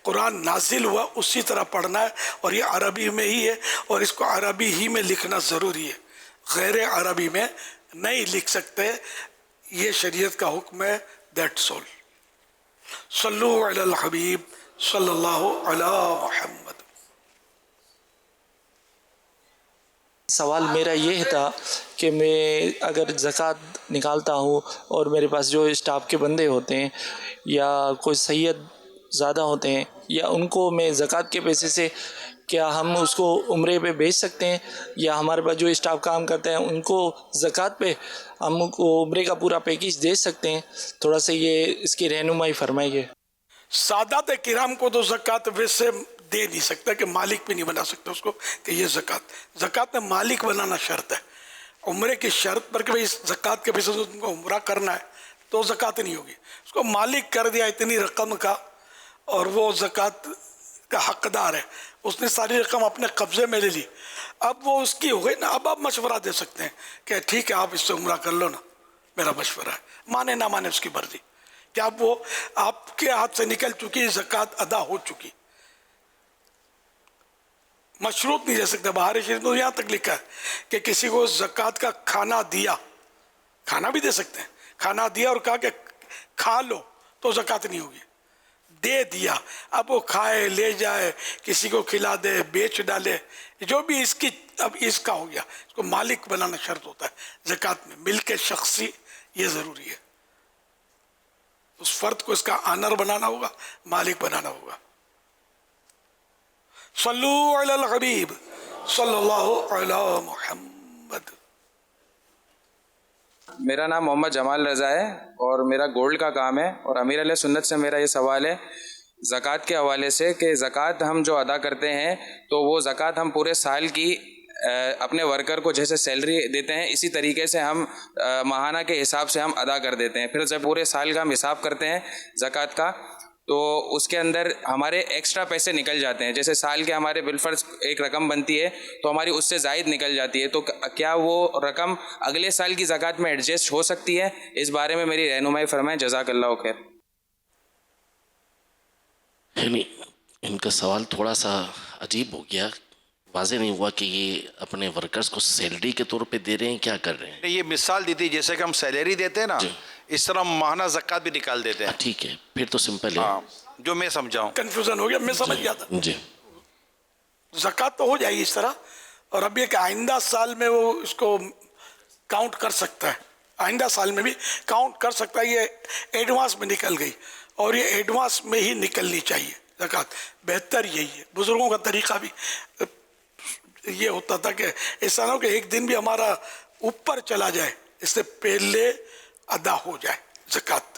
قرآن نازل ہوا اسی طرح پڑھنا ہے. اور یہ عربی میں ہی ہے اور اس کو عربی ہی میں لکھنا ضروری ہے, غیر عربی میں نہیں لکھ سکتے. یہ شریعت کا حکم ہے. That's all. صلو علی الحبیب صلی اللہ علی محمد. سوال میرا یہ تھا کہ میں اگر زکوٰۃ نکالتا ہوں اور میرے پاس جو اسٹاف کے بندے ہوتے ہیں یا کوئی سید زیادہ ہوتے ہیں, یا ان کو میں زکوٰۃ کے پیسے سے کیا ہم اس کو عمرے پہ بھیج سکتے ہیں, یا ہمارے پاس جو اسٹاف کام کرتے ہیں ان کو زکوٰۃ پہ ہم کو عمرے کا پورا پیکیج دے سکتے ہیں؟ تھوڑا سا یہ اس کی رہنمائی فرمائیے. سادات کرام کو تو زکوٰۃ ویسے دے نہیں سکتا کہ مالک بھی نہیں بنا سکتا اس کو کہ یہ زکوٰۃ میں مالک بنانا شرط ہے. عمرے کی شرط پر کہ بھائی زکوٰۃ کے پیسے سے تم کو عمرہ کرنا ہے تو زکوٰۃ نہیں ہوگی. اس کو مالک کر دیا اتنی رقم کا اور وہ زکوٰۃ کا حقدار ہے, اس نے ساری رقم اپنے قبضے میں لے لی. اب وہ اس کی ہو گئی نا. اب آپ مشورہ دے سکتے ہیں کہ ٹھیک ہے آپ اس سے عمرہ کر لو نا, میرا مشورہ ہے. مانے نہ مانے اس کی مرضی. کہ اب وہ آپ کے ہاتھ سے نکل چکی, زکوٰۃ ادا ہو چکی. مشروط نہیں دے سکتے. بہار شریف میں یہاں تک لکھا ہے کہ کسی کو زکوٰۃ کا کھانا دیا, کھانا بھی دے سکتے ہیں, کھانا دیا اور کہا کہ کھا لو تو زکوٰۃ نہیں ہوگی. دے دیا, اب وہ کھائے لے جائے, کسی کو کھلا دے, بیچ ڈالے, جو بھی اس کی اب اس کا ہو گیا. اس کو مالک بنانا شرط ہوتا ہے زکوٰۃ میں. ملک شخصی یہ ضروری ہے. اس فرد کو اس کا آنر بنانا ہوگا, مالک بنانا ہوگا. صلو علی الحبیب صلی اللہ علی محمد. میرا نام محمد جمال رضا ہے اور میرا گولڈ کا کام ہے. اور امیر علیہ سنت سے میرا یہ سوال ہے زکوٰۃ کے حوالے سے کہ زکوٰۃ ہم جو ادا کرتے ہیں تو وہ زکوٰۃ ہم پورے سال کی اپنے ورکر کو جیسے سیلری دیتے ہیں اسی طریقے سے ہم ماہانہ کے حساب سے ہم ادا کر دیتے ہیں. پھر جب پورے سال کا ہم حساب کرتے ہیں زکوٰۃ کا تو اس کے اندر ہمارے ایکسٹرا پیسے نکل جاتے ہیں. جیسے سال کے ہمارے بالفرض ایک رقم بنتی ہے تو ہماری اس سے زائد نکل جاتی ہے. تو کیا وہ رقم اگلے سال کی زکوٰۃ میں ایڈجسٹ ہو سکتی ہے؟ اس بارے میں میری رہنمائی فرمائیں. جزاک اللہ خیر. یعنی ان کا سوال تھوڑا سا عجیب ہو گیا, واضح نہیں ہوا کہ یہ اپنے ورکرز کو سیلری کے طور پہ دے رہے ہیں, کیا کر رہے ہیں. یہ مثال دی تھی جیسے کہ ہم سیلری دیتے ہیں نا, اس طرح ماہانہ زکوٰۃ بھی نکال دیتے ہیں. ٹھیک ہے, پھر تو سمپل ہے. جو میں سمجھاؤں, کنفیوژن ہو گیا, میں سمجھ گیا تھا. جی زکوٰۃ تو ہو جائے گی اس طرح. اور اب یہ کہ آئندہ سال میں وہ اس کو کاؤنٹ کر سکتا ہے, آئندہ سال میں بھی کاؤنٹ کر سکتا ہے. یہ ایڈوانس میں نکل گئی اور یہ ایڈوانس میں ہی نکلنی چاہیے زکوٰۃ. بہتر یہی ہے. بزرگوں کا طریقہ بھی یہ ہوتا تھا کہ ایسا نہ ہو کہ ایک دن بھی ہمارا اوپر چلا جائے, اس سے پہلے ادا ہو جائے زکوٰۃ.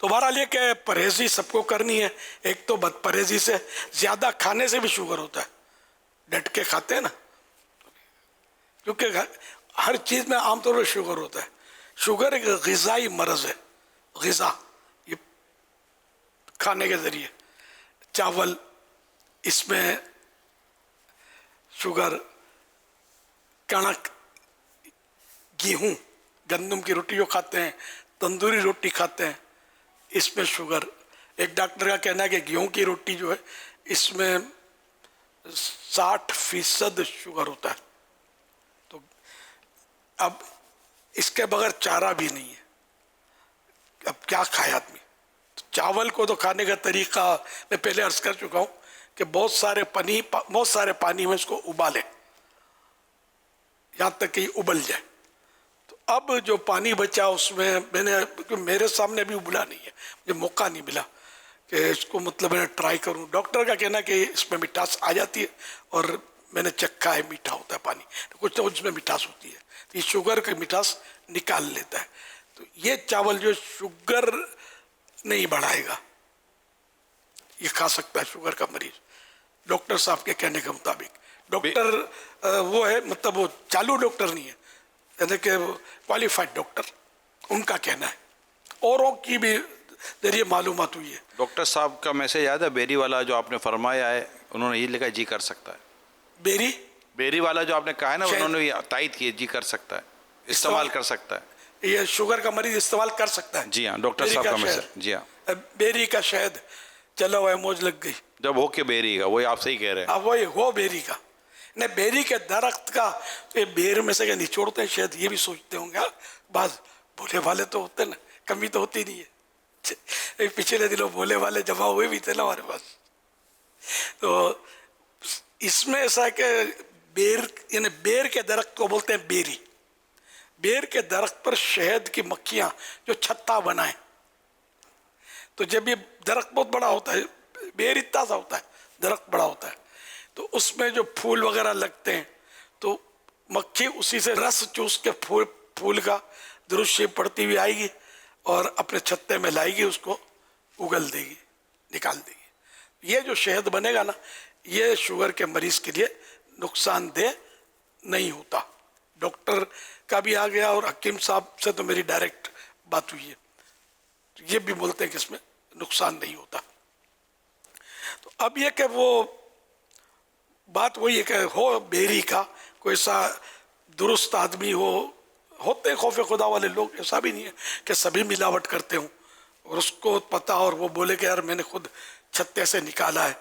تو بہرحال یہ کہ پرہیزی سب کو کرنی ہے. ایک تو بد پرہیزی سے، زیادہ کھانے سے بھی شوگر ہوتا ہے. ڈٹ کے کھاتے ہیں نا، کیونکہ ہر چیز میں عام طور پر شوگر ہوتا ہے. شوگر ایک غذائی مرض ہے. غذا یہ کھانے کے ذریعے، چاول اس میں شوگر، کڑک، گیہوں، گندم کی روٹی جو کھاتے ہیں، تندوری روٹی کھاتے ہیں، اس میں شوگر. ایک ڈاکٹر کا کہنا ہے کہ گیہوں کی روٹی جو ہے اس میں 60% شوگر ہوتا ہے. تو اب اس کے بغیر چارہ بھی نہیں ہے. اب کیا کھائے آدمی؟ چاول کو تو کھانے کا طریقہ میں پہلے عرض کر چکا ہوں کہ بہت سارے پانی میں اس کو ابالے یہاں تک کہ یہ ابل جائے. تو اب جو پانی بچا اس میں میرے سامنے بھی ابلا نہیں ہے، مجھے موقع نہیں ملا کہ اس کو مطلب میں ٹرائی کروں. ڈاکٹر کا کہنا ہے کہ اس میں مٹھاس آ جاتی ہے، اور میں نے چکھا ہے میٹھا ہوتا ہے پانی، کچھ اس میں مٹھاس ہوتی ہے. تو یہ شوگر کی مٹھاس نکال لیتا ہے. تو یہ چاول جو شوگر نہیں بڑھائے گا، یہ کھا سکتا ہے شوگر کا مریض ڈاکٹر صاحب کے کہنے کے مطابق. ڈاکٹر وہ ہے، مطلب وہ چالو ڈاکٹر نہیں ہے، یعنی کہ کوالیفائڈ ڈاکٹر، ان کا کہنا ہے. اوروں کی بھی ذریعے معلومات ہوئی ہے. ڈاکٹر صاحب کا میسج یاد ہے؟ بیری والا جو آپ نے فرمایا ہے، انہوں نے یہ لکھا جی کر سکتا ہے. بیری والا جو آپ نے کہا ہے نا، انہوں نے یہ تائید کی جی کر سکتا ہے، استعمال کر سکتا ہے. یہ شوگر کا مریض استعمال کر سکتا ہے. جی ہاں، ڈاکٹر صاحب کا میسج. جی ہاں، بیری کا شہد چلا ہوا ہے، موج لگ گئی. جب ہو کے بیری کا، وہی آپ صحیح کہہ رہے ہیں. اب وہی ہو بیری کا نہیں، بیری کے درخت کا بیر میں سے نچوڑتے ہیں شہد. یہ بھی سوچتے ہوں گے بعض بھولے والے تو ہوتے نا، کمی تو ہوتی نہیں ہے. پچھلے دنوں بھولے والے جمع ہوئے بھی تھے نا ہمارے پاس. تو اس میں ایسا ہے کہ یعنی بیر کے درخت کو بولتے ہیں بیری. بیر کے درخت پر شہد کی مکھیاں جو چھتا بنائیں، تو جب یہ درخت بہت بڑا ہوتا ہے، بیر اتنا سا ہوتا ہے، درخت بڑا ہوتا ہے، تو اس میں جو پھول وغیرہ لگتے ہیں، تو مکھی اسی سے رس چوس کے پھول کا درست شریف پڑھتی ہوئی آئے گی اور اپنے چھتے میں لائے گی، اس کو اگل دے گی، نکال دے گی. یہ جو شہد بنے گا نا، یہ شوگر کے مریض کے لیے نقصان دہ نہیں ہوتا. ڈاکٹر کا بھی آ گیا اور حکیم صاحب سے تو میری ڈائریکٹ بات ہوئی ہے، یہ بھی بولتے ہیں کہ اس میں نقصان نہیں ہوتا. تو اب یہ کہ وہ بات وہی ہے کہ ہو بیری کا کوئی سا درست آدمی ہوتے خوف خدا والے لوگ، ایسا بھی نہیں ہے کہ سبھی ملاوٹ کرتے ہوں اور اس کو پتا اور وہ بولے کہ یار میں نے خود چھتے سے نکالا ہے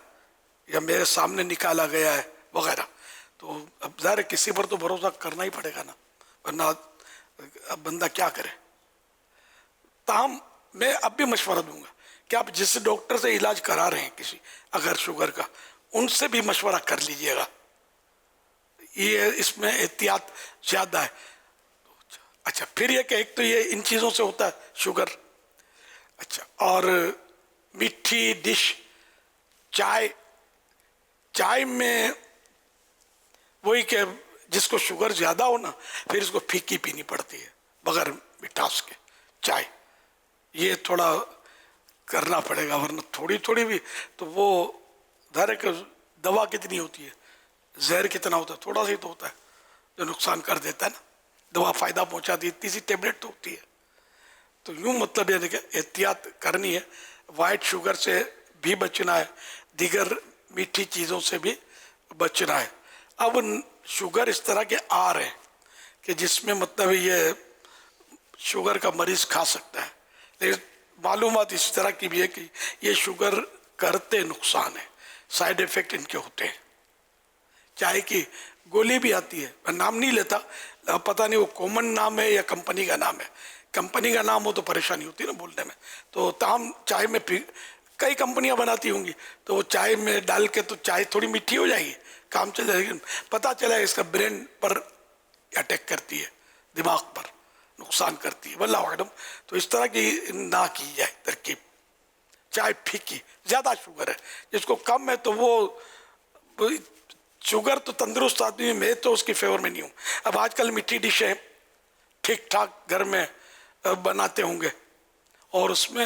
یا میرے سامنے نکالا گیا ہے وغیرہ. تو اب ظاہر کسی پر تو بھروسہ کرنا ہی پڑے گا نا، ورنہ اب بندہ کیا کرے. تاہم میں اب بھی مشورہ دوں گا کہ آپ جس ڈاکٹر سے علاج کرا رہے ہیں کسی اگر شوگر کا، ان سے بھی مشورہ کر لیجئے گا. یہ اس میں احتیاط زیادہ ہے. اچھا، پھر یہ کہ ایک تو یہ ان چیزوں سے ہوتا ہے شوگر. اچھا، اور میٹھی ڈش، چائے میں وہی کہ جس کو شوگر زیادہ ہو نا، پھر اس کو پھیکی پینی پڑتی ہے بغیر مٹھاس کے چائے. یہ تھوڑا کرنا پڑے گا، ورنہ تھوڑی تھوڑی بھی تو وہ ظاہر ہے کہ دوا کتنی ہوتی ہے، زہر کتنا ہوتا ہے، تھوڑا سا ہی تو ہوتا ہے جو نقصان کر دیتا ہے نا. دوا فائدہ پہنچا دی، اتنی سی ٹیبلٹ تو ہوتی ہے. تو یوں مطلب یعنی کہ احتیاط کرنی ہے. وائٹ شوگر سے بھی بچنا ہے، دیگر میٹھی چیزوں سے بھی بچنا ہے. اب شوگر اس طرح کے آ رہے ہیں کہ جس میں مطلب یہ شوگر کا مریض کھا سکتا ہے، لیکن معلومات اس طرح کی بھی ہے کہ یہ شوگر کرتے نقصان ہے، سائیڈ ایفیکٹ ان کے ہوتے ہیں. چائے کی گولی بھی آتی ہے، میں نام نہیں لیتا، پتہ نہیں وہ کامن نام ہے یا کمپنی کا نام ہے. کمپنی کا نام ہو تو پریشانی ہوتی ہے نا بولنے میں. تو تاہم چائے میں کئی کمپنیاں بناتی ہوں گی، تو وہ چائے میں ڈال کے تو چائے تھوڑی میٹھی ہو جائے گی، کام چل جائے گی. پتہ چلا اس کا برین پر اٹیک کرتی ہے، دماغ پر نقصان کرتی ہے، واللہ اعلم. تو اس طرح کی نہ کی جائے ترکیب. چائے پھیکی، زیادہ شوگر ہے، جس کو کم ہے تو وہ شوگر تو تندرست آدمی، میں تو اس کی فیور میں نہیں ہوں. اب آج کل میٹھی ڈشیں ٹھیک ٹھاک گھر میں بناتے ہوں گے اور اس میں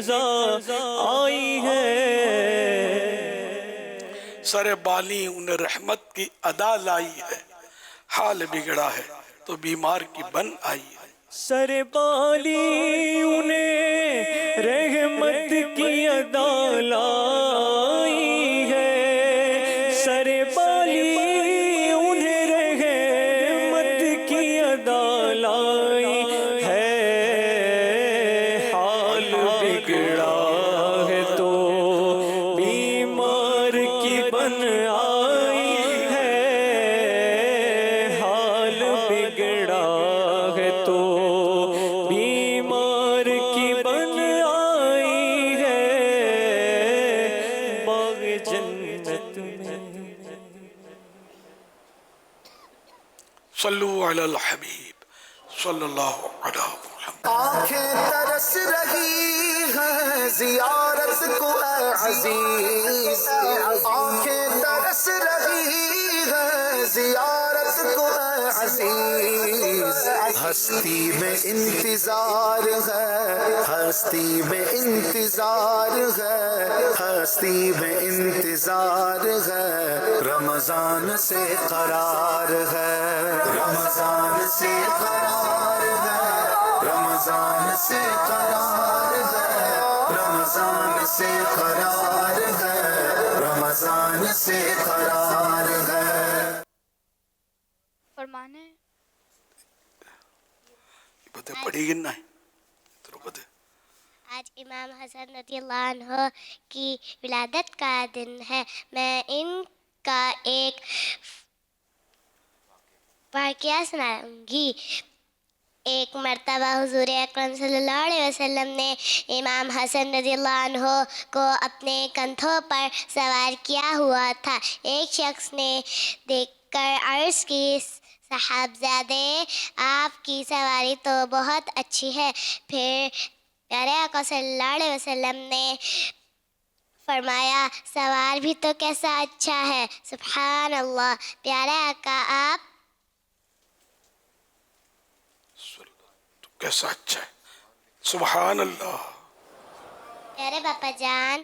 قضا آئی ہے. سر بالی انہیں رحمت کی ادا لائی ہے، حال بگڑا ہے تو بیمار کی بن آئی ہے. سر بالی انہیں رحمت کی ادا لائی ہے، سر بالی انہیں رحمت کی ادا لائی ہے. حال بگڑا ہے تو بیمار کی بن آئی ہے. حال بگڑا ہے تو بیمار کی بن آئی ہے. باغ جنت میں صلو علی الحبیب صلی اللہ علیہ وسلم. آنکھیں ترس رہی ہیں زیارت کو اے عزیز، آنکھیں ترس رہی ہیں زیارت کو اے عزیز. ہستی میں انتظار ہے، ہستی میں انتظار ہے، ہستی میں انتظار ہے. رمضان سے قرار ہے، رمضان سے قرار ہے، رمضان سے قرار ہے، رمضان سے قرار ہے، رمضان سے قرار ہے. فرمانے پڑھی گننا ہے تو بتے. آج امام حسن رضی اللہ عنہ کی ولادت کا دن ہے. میں ان کا ایک واقعہ سناؤں گی. ایک مرتبہ حضور اکرم صلی اللہ علیہ وسلم نے امام حسن رضی اللہ عنہ کو اپنے کندھوں پر سوار کیا ہوا تھا. ایک شخص نے دیکھ کر عرض کی، صاحبزادے آپ کی سواری تو بہت اچھی ہے. پھر پیارے آقا صلی اللہ علیہ وسلم نے فرمایا، سوار بھی تو کیسا اچھا ہے. سبحان اللہ. پیارے آقا آپ کیسا اچھا ہے. سبحان اللہ. پیارے باپا جان،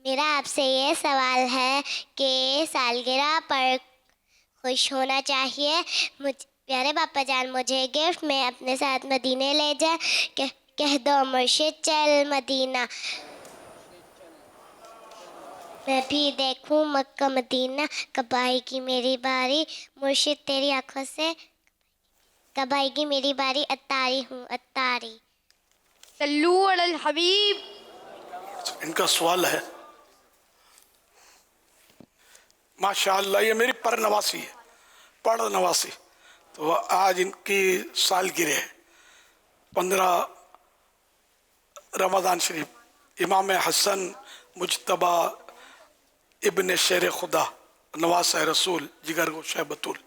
میرا آپ سے یہ سوال ہے کہ سالگرہ پر خوش ہونا چاہیے. پیارے باپا جان مجھے گفٹ میں اپنے ساتھ مدینے لے جائیں. کہہ دو مرشد چل مدینہ، میں بھی دیکھوں مکہ مدینہ. کب آئے گی میری باری مرشد تیری آنکھوں سے، کب آئے گی میری باری اتاری ہوں اتاری. صلو علی الحبیب. ان کا سوال ہے، ماشاءاللہ یہ میری پر نواسی ہے، پڑھ نواسی. تو آج ان کی سالگرہ ہے 15 رمضان شریف. امام حسن مجتبہ ابن شیر خدا نواز رسول جگر گوشہ بطول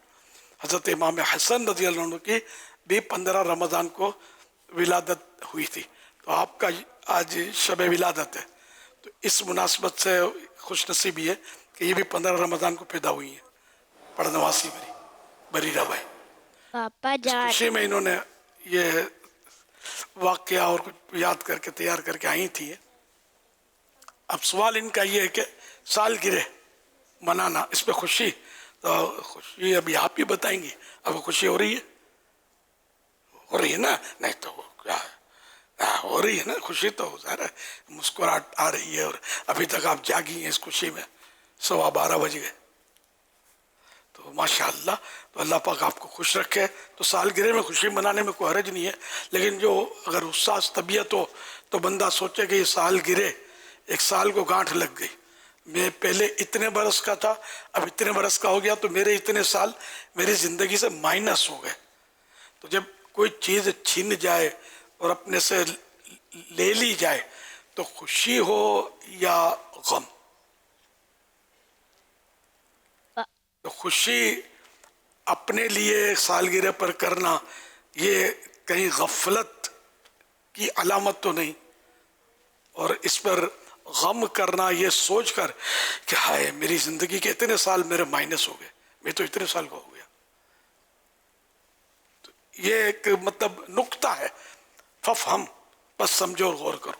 حضرت امام حسن رضی اللہ عنہ کی بھی 15 رمضان کو ولادت ہوئی تھی. تو آپ کا آج شب ولادت ہے، تو اس مناسبت سے خوش نصیبی ہے کہ یہ بھی 15 رمضان کو پیدا ہوئی ہیں. پڑھ نواسی میری بری روائی. پاپا جان خوشی میں انہوں نے یہ واقعہ اور کچھ یاد کر کے تیار کر کے آئی تھی. اب سوال ان کا یہ ہے کہ سالگرہ منانا، اس پہ خوشی، تو خوشی ابھی آپ ہی بتائیں گی. اب خوشی ہو رہی ہے، ہو رہی ہے نا؟ نہیں تو کیا ہے، ہو رہی ہے نا خوشی. تو ظاہر ہے مسکراہٹ آ رہی ہے، اور ابھی تک آپ جاگی ہیں اس خوشی میں. 12:15 بج گئے. تو ماشاءاللہ، تو اللہ پاک آپ کو خوش رکھے. تو سالگرہ میں خوشی منانے میں کوئی حرج نہیں ہے، لیکن جو اگر حساس طبیعت ہو تو بندہ سوچے کہ یہ سالگرہ، ایک سال کو گانٹھ لگ گئی. میں پہلے اتنے برس کا تھا، اب اتنے برس کا ہو گیا، تو میرے اتنے سال میری زندگی سے مائنس ہو گئے. تو جب کوئی چیز چھن جائے اور اپنے سے لے لی جائے تو خوشی ہو یا غم، تو خوشی اپنے لیے سالگرہ پر کرنا یہ کہیں غفلت کی علامت تو نہیں، اور اس پر غم کرنا یہ سوچ کر کہ ہائے میری زندگی کے اتنے سال میرے مائنس ہو گئے، میں تو اتنے سال کا ہو گیا. تو یہ ایک مطلب نقطہ ہے. ففہم، بس سمجھو اور غور کرو.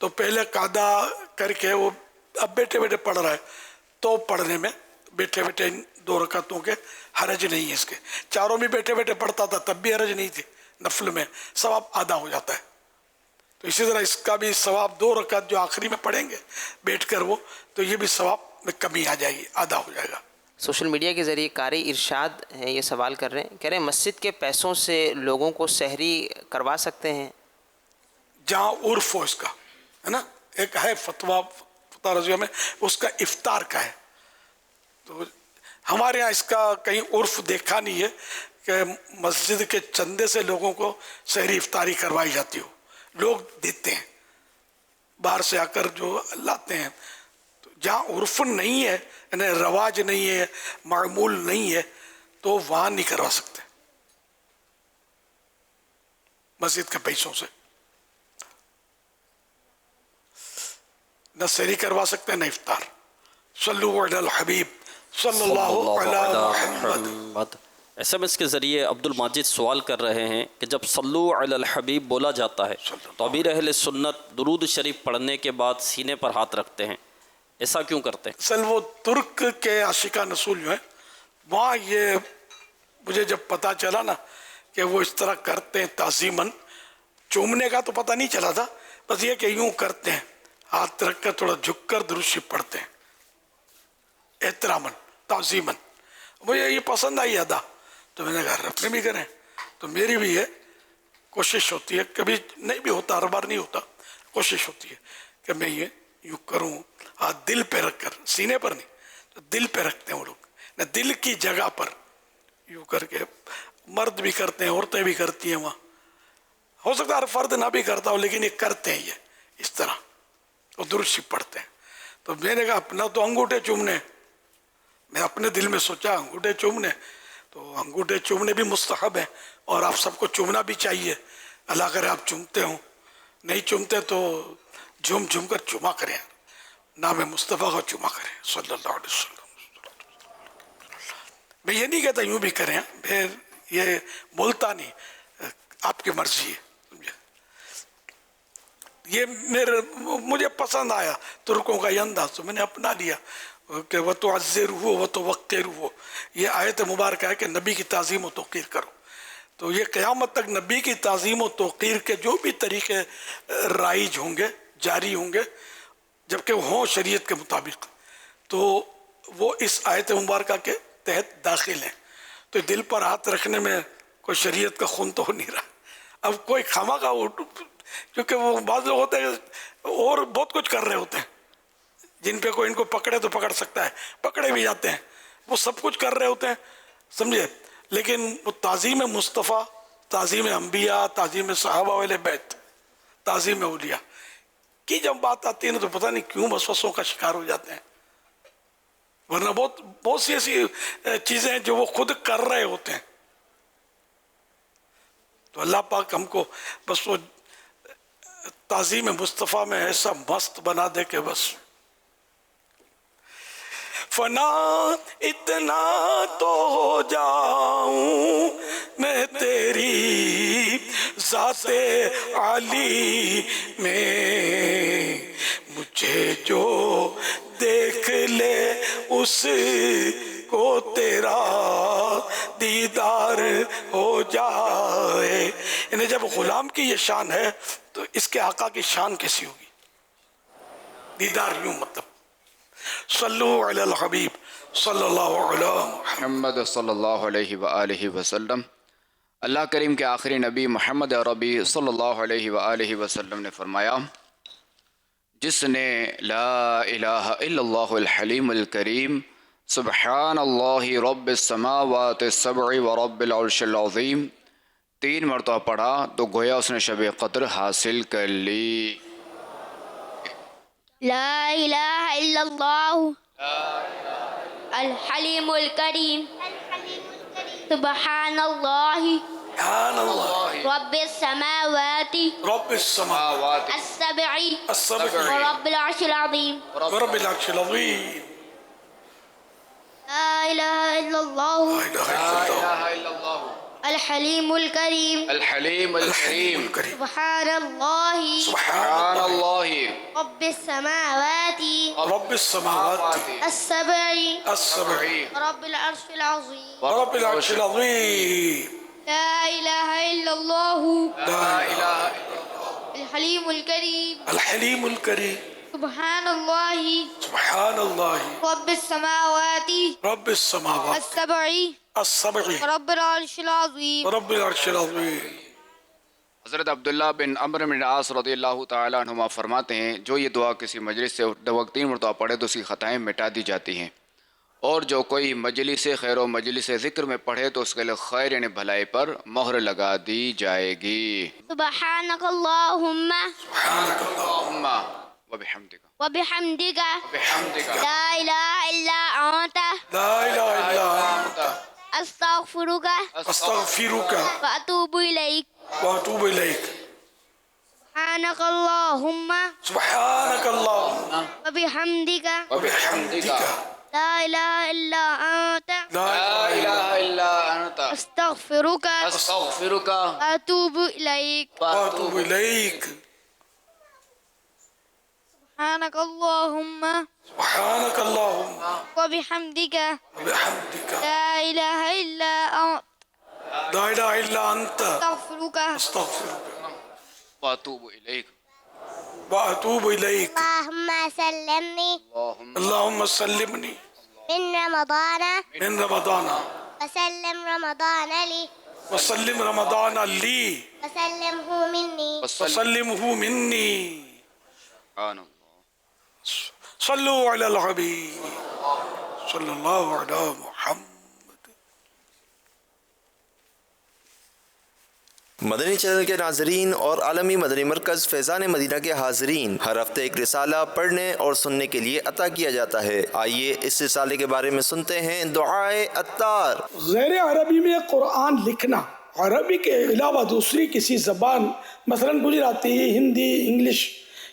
تو پہلے قاعدہ کر کے وہ اب بیٹھے بیٹھے پڑھ رہا ہے تو پڑھنے میں بیٹھے بیٹھے 2 رکعتوں کے حرج نہیں ہے اس کے. چاروں میں بیٹھے بیٹھے پڑھتا تھا تب بھی حرج نہیں تھی, نفل میں ثواب آدھا ہو جاتا ہے. تو اسی طرح اس کا بھی ثواب 2 رکعت جو آخری میں پڑھیں گے بیٹھ کر وہ, تو یہ بھی ثواب میں کمی آ جائے گی, آدھا ہو جائے گا. سوشل میڈیا کے ذریعے قاری ارشاد ہیں, یہ سوال کر رہے ہیں, کہہ رہے ہیں مسجد کے پیسوں سے لوگوں کو سحری کروا سکتے ہیں؟ جہاں عرف ہو اس کا, ہے نا, ایک ہے فتویٰ رضویہ میں اس کا افطار کا ہے, تو ہمارے یہاں اس کا کہیں عرف دیکھا نہیں ہے کہ مسجد کے چندے سے لوگوں کو سحری افطاری کروائی جاتی ہو. لوگ دیتے ہیں باہر سے آ کر جو لاتے ہیں, تو جہاں عرف نہیں ہے, یعنی رواج نہیں ہے, معمول نہیں ہے, تو وہاں نہیں کروا سکتے مسجد کے پیسوں سے. نہ سحری کروا سکتے نہ افطار. صلو علی الحبیب صلی اللہ علی محمد. ایس ایم ایس کے ذریعے عبد الماجد سوال کر رہے ہیں کہ جب صلو علی الحبیب بولا جاتا ہے تو امیر اہل سنت درود شریف پڑھنے کے بعد سینے پر ہاتھ رکھتے ہیں, ایسا کیوں کرتے ہیں؟ اصل وہ ترک کے عاشقان رسول جو ہیں وہاں یہ مجھے جب پتہ چلا نا کہ وہ اس طرح کرتے ہیں تعظیماً, چومنے کا تو پتہ نہیں چلا تھا, بس یہ کہ یوں کرتے ہیں ہاتھ رکھ کر تھوڑا جھک کر درود شریف پڑھتے ہیں احتراماً تعظیماً. مجھے یہ پسند آئی ادا, تو میں نے کہا اپنے بھی کریں. تو میری بھی یہ کوشش ہوتی ہے, کبھی نہیں بھی ہوتا, ہر بار نہیں ہوتا, کوشش ہوتی ہے کہ میں یہ یوں کروں, ہاتھ دل پہ رکھ کر, سینے پر نہیں, تو دل پہ رکھتے ہیں وہ لوگ, نہ دل کی جگہ پر یوں کر کے. مرد بھی کرتے ہیں, عورتیں بھی کرتی ہیں, وہاں ہو سکتا ہے ہر فرد نہ بھی کرتا ہو, لیکن یہ کرتے ہیں یہ اس طرح, اور درود شریف پڑھتے ہیں. تو میں نے کہا اپنا تو انگوٹھے چومنے, میں اپنے دل میں سوچا انگوٹھے چومنے, تو انگوٹھے چومنے بھی مستحب ہیں اور آپ سب کو چومنا بھی چاہیے. اللہ کرے آپ چومتے ہوں, نہیں چومتے تو جھوم جھوم کر چوما کریں, نام مصطفیٰ کا چوما کریں صلی اللہ علیہ وسلم. میں یہ نہیں کہتا یوں بھی کریں, میں یہ بولتا نہیں, آپ کی مرضی ہے. یہ مجھے پسند آیا ترکوں کا یہ انداز, تو میں نے اپنا لیا کہ وَتُعَزِّرُهُ وَتُوَقِّرُهُ. یہ آیت مبارکہ ہے کہ نبی کی تعظیم و توقیر کرو. تو یہ قیامت تک نبی کی تعظیم و توقیر کے جو بھی طریقے رائج ہوں گے, جاری ہوں گے, جبکہ وہ ہوں شریعت کے مطابق, تو وہ اس آیت مبارکہ کے تحت داخل ہیں. تو دل پر ہاتھ رکھنے میں کوئی شریعت کا خون تو ہو نہیں رہا. اب کوئی خامہ کا, کیونکہ وہ بعض لوگ ہوتے ہیں اور بہت کچھ کر رہے ہوتے ہیں, جن پہ کوئی ان کو پکڑے تو پکڑ سکتا ہے, پکڑے بھی جاتے ہیں, وہ سب کچھ کر رہے ہوتے ہیں, سمجھے, لیکن وہ تعظیم مصطفیٰ, تعظیم انبیاء, تعظیم صحابہ والے بیت, تعظیم اولیاء کی جب بات آتی ہے نا, تو پتہ نہیں کیوں وسوسوں کا شکار ہو جاتے ہیں. ورنہ بہت سی ایسی چیزیں ہیں جو وہ خود کر رہے ہوتے ہیں. تو اللہ پاک ہم کو بس وہ تعظیم مصطفیٰ میں ایسا مست بنا دے کہ بس فنا اتنا تو ہو جاؤں میں تیری ذات عالی میں, مجھے جو دیکھ لے اس کو تیرا دیدار ہو جائے. یعنی جب غلام کی یہ شان ہے تو اس کے آقا کی شان کیسی ہوگی, دیدار یوں مطلب. صلو علی الحبیب صلی اللہ علیہ محمد صلی اللہ علیہ وآلہ وسلم. اللہ کریم کے آخری نبی محمد عربی صلی اللہ علیہ وآلہ وسلم نے فرمایا, جس نے لا الہ الا اللہ الحلیم الکریم سبحان اللہ رب السماوات السبع ورب العرش العظیم 3 مرتبہ پڑھا تو گویا اس نے شب قدر حاصل کر لی. لا الہ الا اللہ الحلیم الکریم سبحان اللہ رب السماوات السبع ورب العرش العظیم. لا الہ الا اللہ الحلیم الکریم الحلیم الکریم سبحان اللہ سبحان اللہ رب السماوات رب السماوات السبع السبع رب العرش العظیم رب العرش العظیم لا الہ الا اللہ لا الہ الا الحلیم الکریم الحلیم الکریم سبحان اللہ سبحان اللہ رب السماوات رب السماوات السبع السبع رب العرش العظیم رب العرش العظیم۔ حضرت عبداللہ بن عمرو بن العاص رضی اللہ تعالیٰ عنہما فرماتے ہیں جو یہ دعا کسی مجلس سے 3 مرتبہ پڑھے تو اس کی خطائیں مٹا دی جاتی ہیں، اور جو کوئی مجلس خیر و مجلس ذکر میں پڑھے تو اس کے لیے خیر یعنی بھلائی پر مہر لگا دی جائے گی۔ سبحانک اللہم وبحمدک وبحمدک بحمدک لا الہ الا انت لا الہ الا انت استغفرک استغفرک واتوب الیک واتوب الیک۔ سبحانک اللہم سبحانک اللہم وبحمدک وبحمدک لا الہ الا انت لا الہ الا انت استغفرک استغفرک واتوب الیک واتوب الیک۔ سبحانک اللہم سبحانک اللہم وبحمدک وبحمدک لا الہ الا انت لا الہ الا انت استغفرک استغفرک واتوب الیک واتوب الیک۔ اللہم سلمنی اللہم سلمنی من رمضان من رمضان وسلم رمضان لی وسلم رمضان لی وسلمہ منی وسلمہ منی۔ سبحان اللہ۔ صلو علی الحبیب صلی اللہ علی محمد۔ مدنی چینل کے ناظرین اور عالمی مدنی مرکز فیضان مدینہ کے حاضرین، ہر ہفتے ایک رسالہ پڑھنے اور سننے کے لیے عطا کیا جاتا ہے۔ آئیے اس رسالے کے بارے میں سنتے ہیں دعائے عطار۔ غیر عربی میں قرآن لکھنا، عربی کے علاوہ دوسری کسی زبان مثلا گجراتی، ہندی، انگلش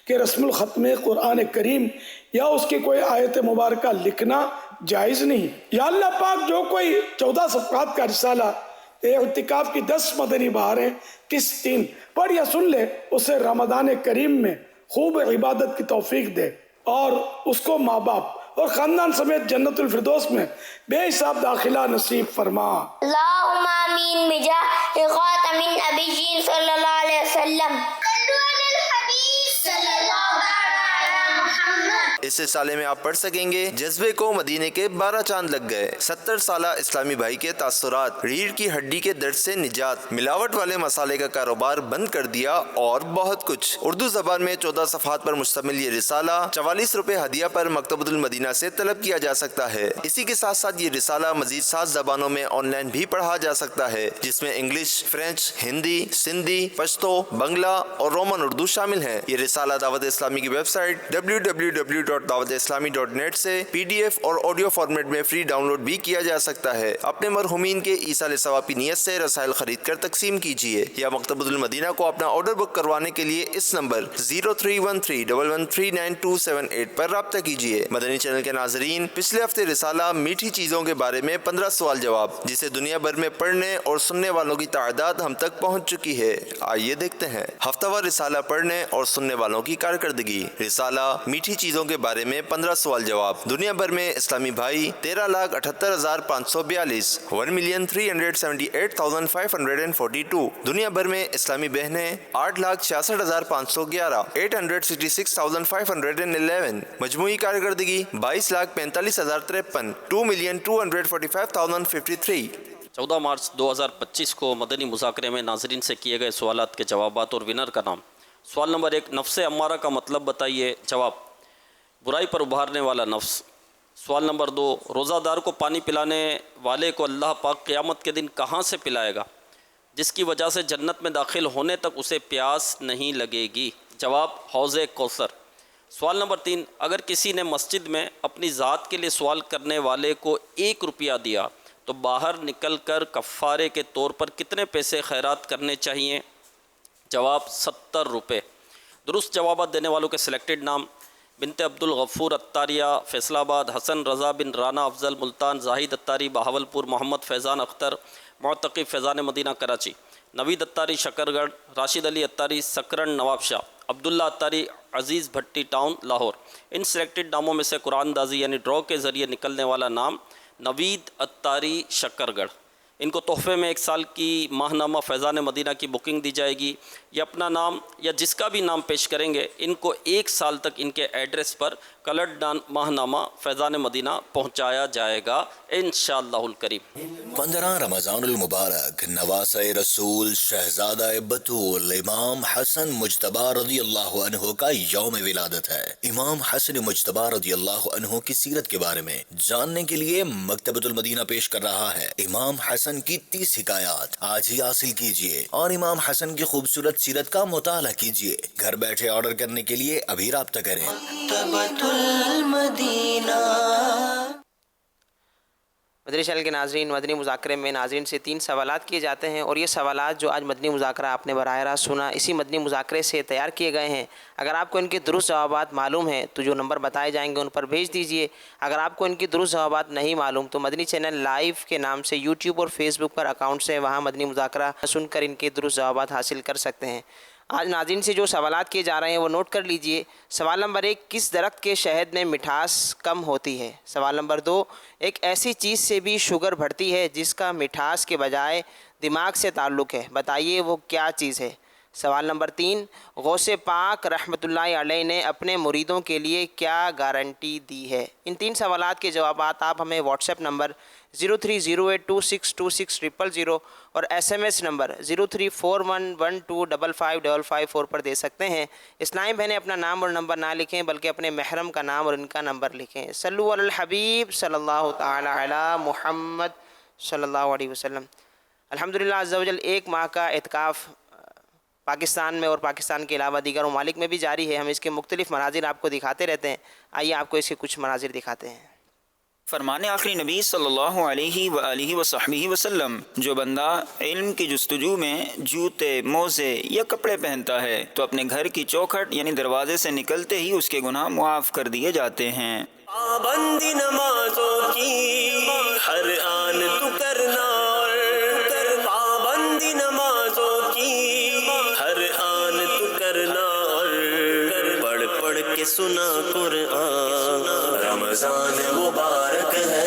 کے رسم الخط میں قرآن کریم یا اس کے کوئی آیت مبارکہ لکھنا جائز نہیں۔ یا اللہ پاک جو کوئی 14 صفحات کا رسالہ اعتکاف کی 10 مدنی بہاریں کس 3 پڑھ یا سن لے، اسے رمضان کریم میں خوب عبادت کی توفیق دے اور اس کو ماں باپ اور خاندان سمیت جنت الفردوس میں بے حساب داخلہ نصیب فرما۔ اللہم آمین بجاہ خاتم النبیین صلی اللہ علیہ وسلم۔ صلو علی الحبیب صلی اللہ علیہ محمد۔ اس رسالے میں آپ پڑھ سکیں گے جذبے کو مدینے کے 12 چاند لگ گئے، 70 سالہ اسلامی بھائی کے تاثرات، ریڑھ کی ہڈی کے درد سے نجات، ملاوٹ والے مسالے کا کاروبار بند کر دیا اور بہت کچھ۔ اردو زبان میں 14 صفحات پر مشتمل یہ رسالہ 44 روپے ہدیہ پر مکتبۃ المدینہ سے طلب کیا جا سکتا ہے۔ اسی کے ساتھ ساتھ یہ رسالہ مزید 7 زبانوں میں آن لائن بھی پڑھا جا سکتا ہے، جس میں انگلش، فرینچ، ہندی، سندھی، پشتو، بنگلہ اور رومن اردو شامل ہیں۔ یہ رسالہ دعوت اسلامی کی ویب سائٹ www.dawatیslami.net سے PDF اور آڈیو فارمیٹ میں فری ڈاؤن لوڈ بھی کیا جا سکتا ہے۔ اپنے مرحومین کے ایصال ثواب کی نیت سے رسائل خرید کر تقسیم کیجیے یا مکتبۃ المدینہ کو اپنا آرڈر بک کروانے کے لیے اس نمبر 0313113978 پر رابطہ کیجیے۔ مدنی چینل کے ناظرین، پچھلے ہفتے رسالہ میٹھی چیزوں کے بارے میں 15 سوال جواب، جسے دنیا بھر میں پڑھنے اور سننے والوں کی تعداد ہم تک پہنچ چکی ہے۔ آئیے دیکھتے ہیں ہفتہ وار رسالہ پڑھنے اور سننے والوں کی کارکردگی۔ رسالہ میٹھی چیزوں کے بارے میں 15 سوال جواب۔ دنیا بھر میں اسلامی بھائی 13,78,542 1,378,542۔ دنیا بھر میں اسلامی بہنیں 8,66,511 866,511۔ مجموعی کارکردگی 22,45,053 2,245,053۔ 14 مارچ 2025 کو مدنی مذاکرے میں ناظرین سے کیے گئے سوالات کے جوابات اور ونر کا نام۔ سوال نمبر 1، نفس امارہ کا مطلب بتائیے۔ جواب، برائی پر ابھارنے والا نفس۔ سوال نمبر 2، روزہ دار کو پانی پلانے والے کو اللہ پاک قیامت کے دن کہاں سے پلائے گا جس کی وجہ سے جنت میں داخل ہونے تک اسے پیاس نہیں لگے گی؟ جواب، حوض کوثر۔ سوال نمبر 3، اگر کسی نے مسجد میں اپنی ذات کے لیے سوال کرنے والے کو 1 روپیہ دیا تو باہر نکل کر کفارے کے طور پر کتنے پیسے خیرات کرنے چاہیے؟ جواب، 70 روپے۔ درست جوابات دینے والوں کے سلیکٹڈ نام: بنت عبد الغفور اتاریہ فیصل آباد، حسن رضا بن رانا افضل ملتان، زاہد اتاری بہاولپور، محمد فیضان اختر معتقب فیضان مدینہ کراچی، نوید اتاری شکرگڑھ، راشد علی اتاری سکرن نواب شاہ، عبداللہ اتاری عزیز بھٹی ٹاؤن لاہور۔ ان سلیکٹڈ ناموں میں سے قرآن اندازی یعنی ڈرا کے ذریعے نکلنے والا نام نوید اتاری شکرگڑھ۔ ان کو تحفے میں 1 سال کی ماہنامہ فیضان مدینہ کی بکنگ دی جائے گی۔ یہ اپنا نام یا جس کا بھی نام پیش کریں گے ان کو 1 سال تک ان کے ایڈریس پر کلرڈ ماہنامہ فیضان مدینہ پہنچایا جائے گا انشاءاللہ الکریم۔ 15 رمضان المبارک نواسۂ رسول شہزادہ بطول امام حسن مجتبی رضی اللہ عنہ کا یوم ولادت ہے۔ امام حسن مجتبی رضی اللہ عنہ کی سیرت کے بارے میں جاننے کے لیے مکتبۃ المدینہ پیش کر رہا ہے امام حسن کی 30 حکایات۔ آج ہی حاصل کیجئے اور امام حسن کی خوبصورت سیرت کا مطالعہ کیجئے۔ گھر بیٹھے آرڈر کرنے کے لیے ابھی رابطہ کریں۔ مدنی چینل کے ناظرین، مدنی مذاکرے میں ناظرین سے 3 سوالات کیے جاتے ہیں، اور یہ سوالات جو آج مدنی مذاکرہ آپ نے براہ راست سنا اسی مدنی مذاکرے سے تیار کیے گئے ہیں۔ اگر آپ کو ان کے درست جوابات معلوم ہیں تو جو نمبر بتائے جائیں گے ان پر بھیج دیجئے۔ اگر آپ کو ان کی درست جوابات نہیں معلوم تو مدنی چینل لائیو کے نام سے یوٹیوب اور فیس بک پر اکاؤنٹس ہیں، وہاں مدنی مذاکرہ سن کر ان کے درست جوابات حاصل کر سکتے ہیں۔ آج ناظرین سے جو سوالات کیے جا رہے ہیں وہ نوٹ کر لیجئے۔ سوال نمبر 1، کس درخت کے شہد میں مٹھاس کم ہوتی ہے؟ سوال نمبر 2، ایک ایسی چیز سے بھی شوگر بڑھتی ہے جس کا مٹھاس کے بجائے دماغ سے تعلق ہے، بتائیے وہ کیا چیز ہے؟ سوال نمبر 3، غوث پاک رحمۃ اللہ علیہ نے اپنے مریدوں کے لیے کیا گارنٹی دی ہے؟ ان 3 سوالات کے جوابات آپ ہمیں واٹس ایپ نمبر 0308262600 اور SMS نمبر 0341125555 پر دے سکتے ہیں۔ اسلامی بہنیں اپنا نام اور نمبر نہ لکھیں بلکہ اپنے محرم کا نام اور ان کا نمبر لکھیں۔ صلو علی الحبیب صلی اللہ تعالی علی محمد صلی اللہ علیہ وسلم۔ الحمدللہ عز و جل 1 ماہ کا اعتکاف پاکستان میں اور پاکستان کے علاوہ دیگر ممالک میں بھی جاری ہے۔ ہم اس کے مختلف مناظر آپ کو دکھاتے رہتے ہیں، آئیے آپ کو اس کے کچھ مناظر دکھاتے ہیں۔ فرمان آخری نبی صلی اللہ علیہ وآلہ وصحبہ وسلم، جو بندہ علم کی جستجو میں جوتے، موزے یا کپڑے پہنتا ہے تو اپنے گھر کی چوکھٹ یعنی دروازے سے نکلتے ہی اس کے گناہ معاف کر دیے جاتے ہیں۔ پابندی نمازوں کی ہر آن تو کرنا، پابندی نمازوں کی ہر آن تو کرنا، پڑھ پڑھ کے سنا قرآن رمضان مبارک ہے،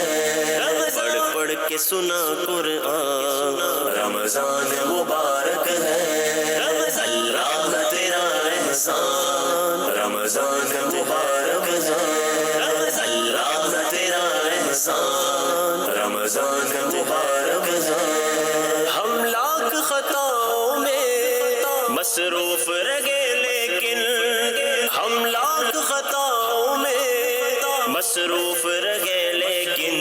پڑھ پڑھ کے سنا قرآن رمضان مبارک ہے، اللہ تیرا احسان رمضان مبارک ہے، اللہ تیرا احسان رمضان مبارک ہے۔ ہم لاکھ خطاؤں میں مصروف رگے لیکن ہم لاکھ خطاؤں میں مصروف رگے لیکن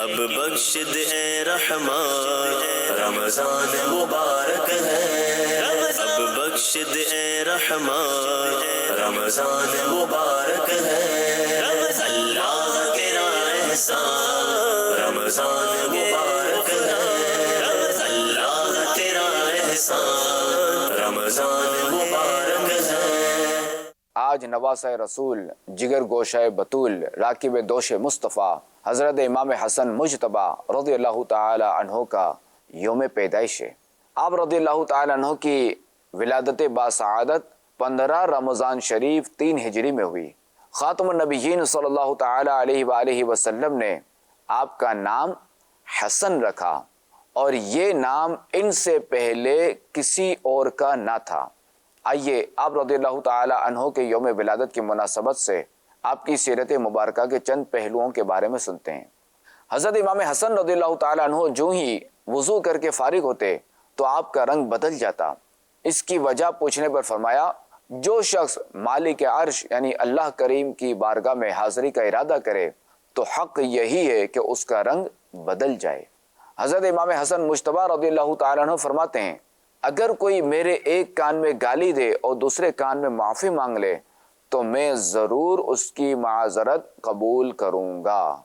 اب بخش دے اے رحمان رمضان مبارک ہے، اب بخش دے اے رحمان رمضان مبارک ہے، اللہ تیرا احسان رمضان مبارک ہے، اللہ تیرا احسان رمضان مبارک ہے۔ آج نواسۂ رسول جگر گوشہ بطول راکب دوش مصطفیٰ حضرت امام حسن مجتبی رضی اللہ تعالی عنہ کا یوم پیدائش ہے۔ آپ رضی اللہ تعالی عنہ کی ولادت باسعادت 15 رمضان شریف 3 ہجری میں ہوئی۔ خاتم النبیین صلی اللہ تعالی علیہ وآلہ وسلم نے آپ کا نام حسن رکھا، اور یہ نام ان سے پہلے کسی اور کا نہ تھا۔ آئیے آپ رضی اللہ تعالی عنہ کے یوم ولادت کی مناسبت سے آپ کی سیرت مبارکہ کے چند پہلوؤں کے بارے میں سنتے ہیں۔ حضرت امام حسن رضی اللہ تعالی عنہ جو ہی وضو کر کے فارغ ہوتے تو آپ کا رنگ بدل جاتا۔ اس کی وجہ پوچھنے پر فرمایا، جو شخص مالک عرش یعنی اللہ کریم کی بارگاہ میں حاضری کا ارادہ کرے تو حق یہی ہے کہ اس کا رنگ بدل جائے۔ حضرت امام حسن مجتبی رضی اللہ تعالی عنہ فرماتے ہیں، اگر کوئی میرے ایک کان میں گالی دے اور دوسرے کان میں معافی مانگ لے تو میں ضرور اس کی معذرت قبول کروں گا۔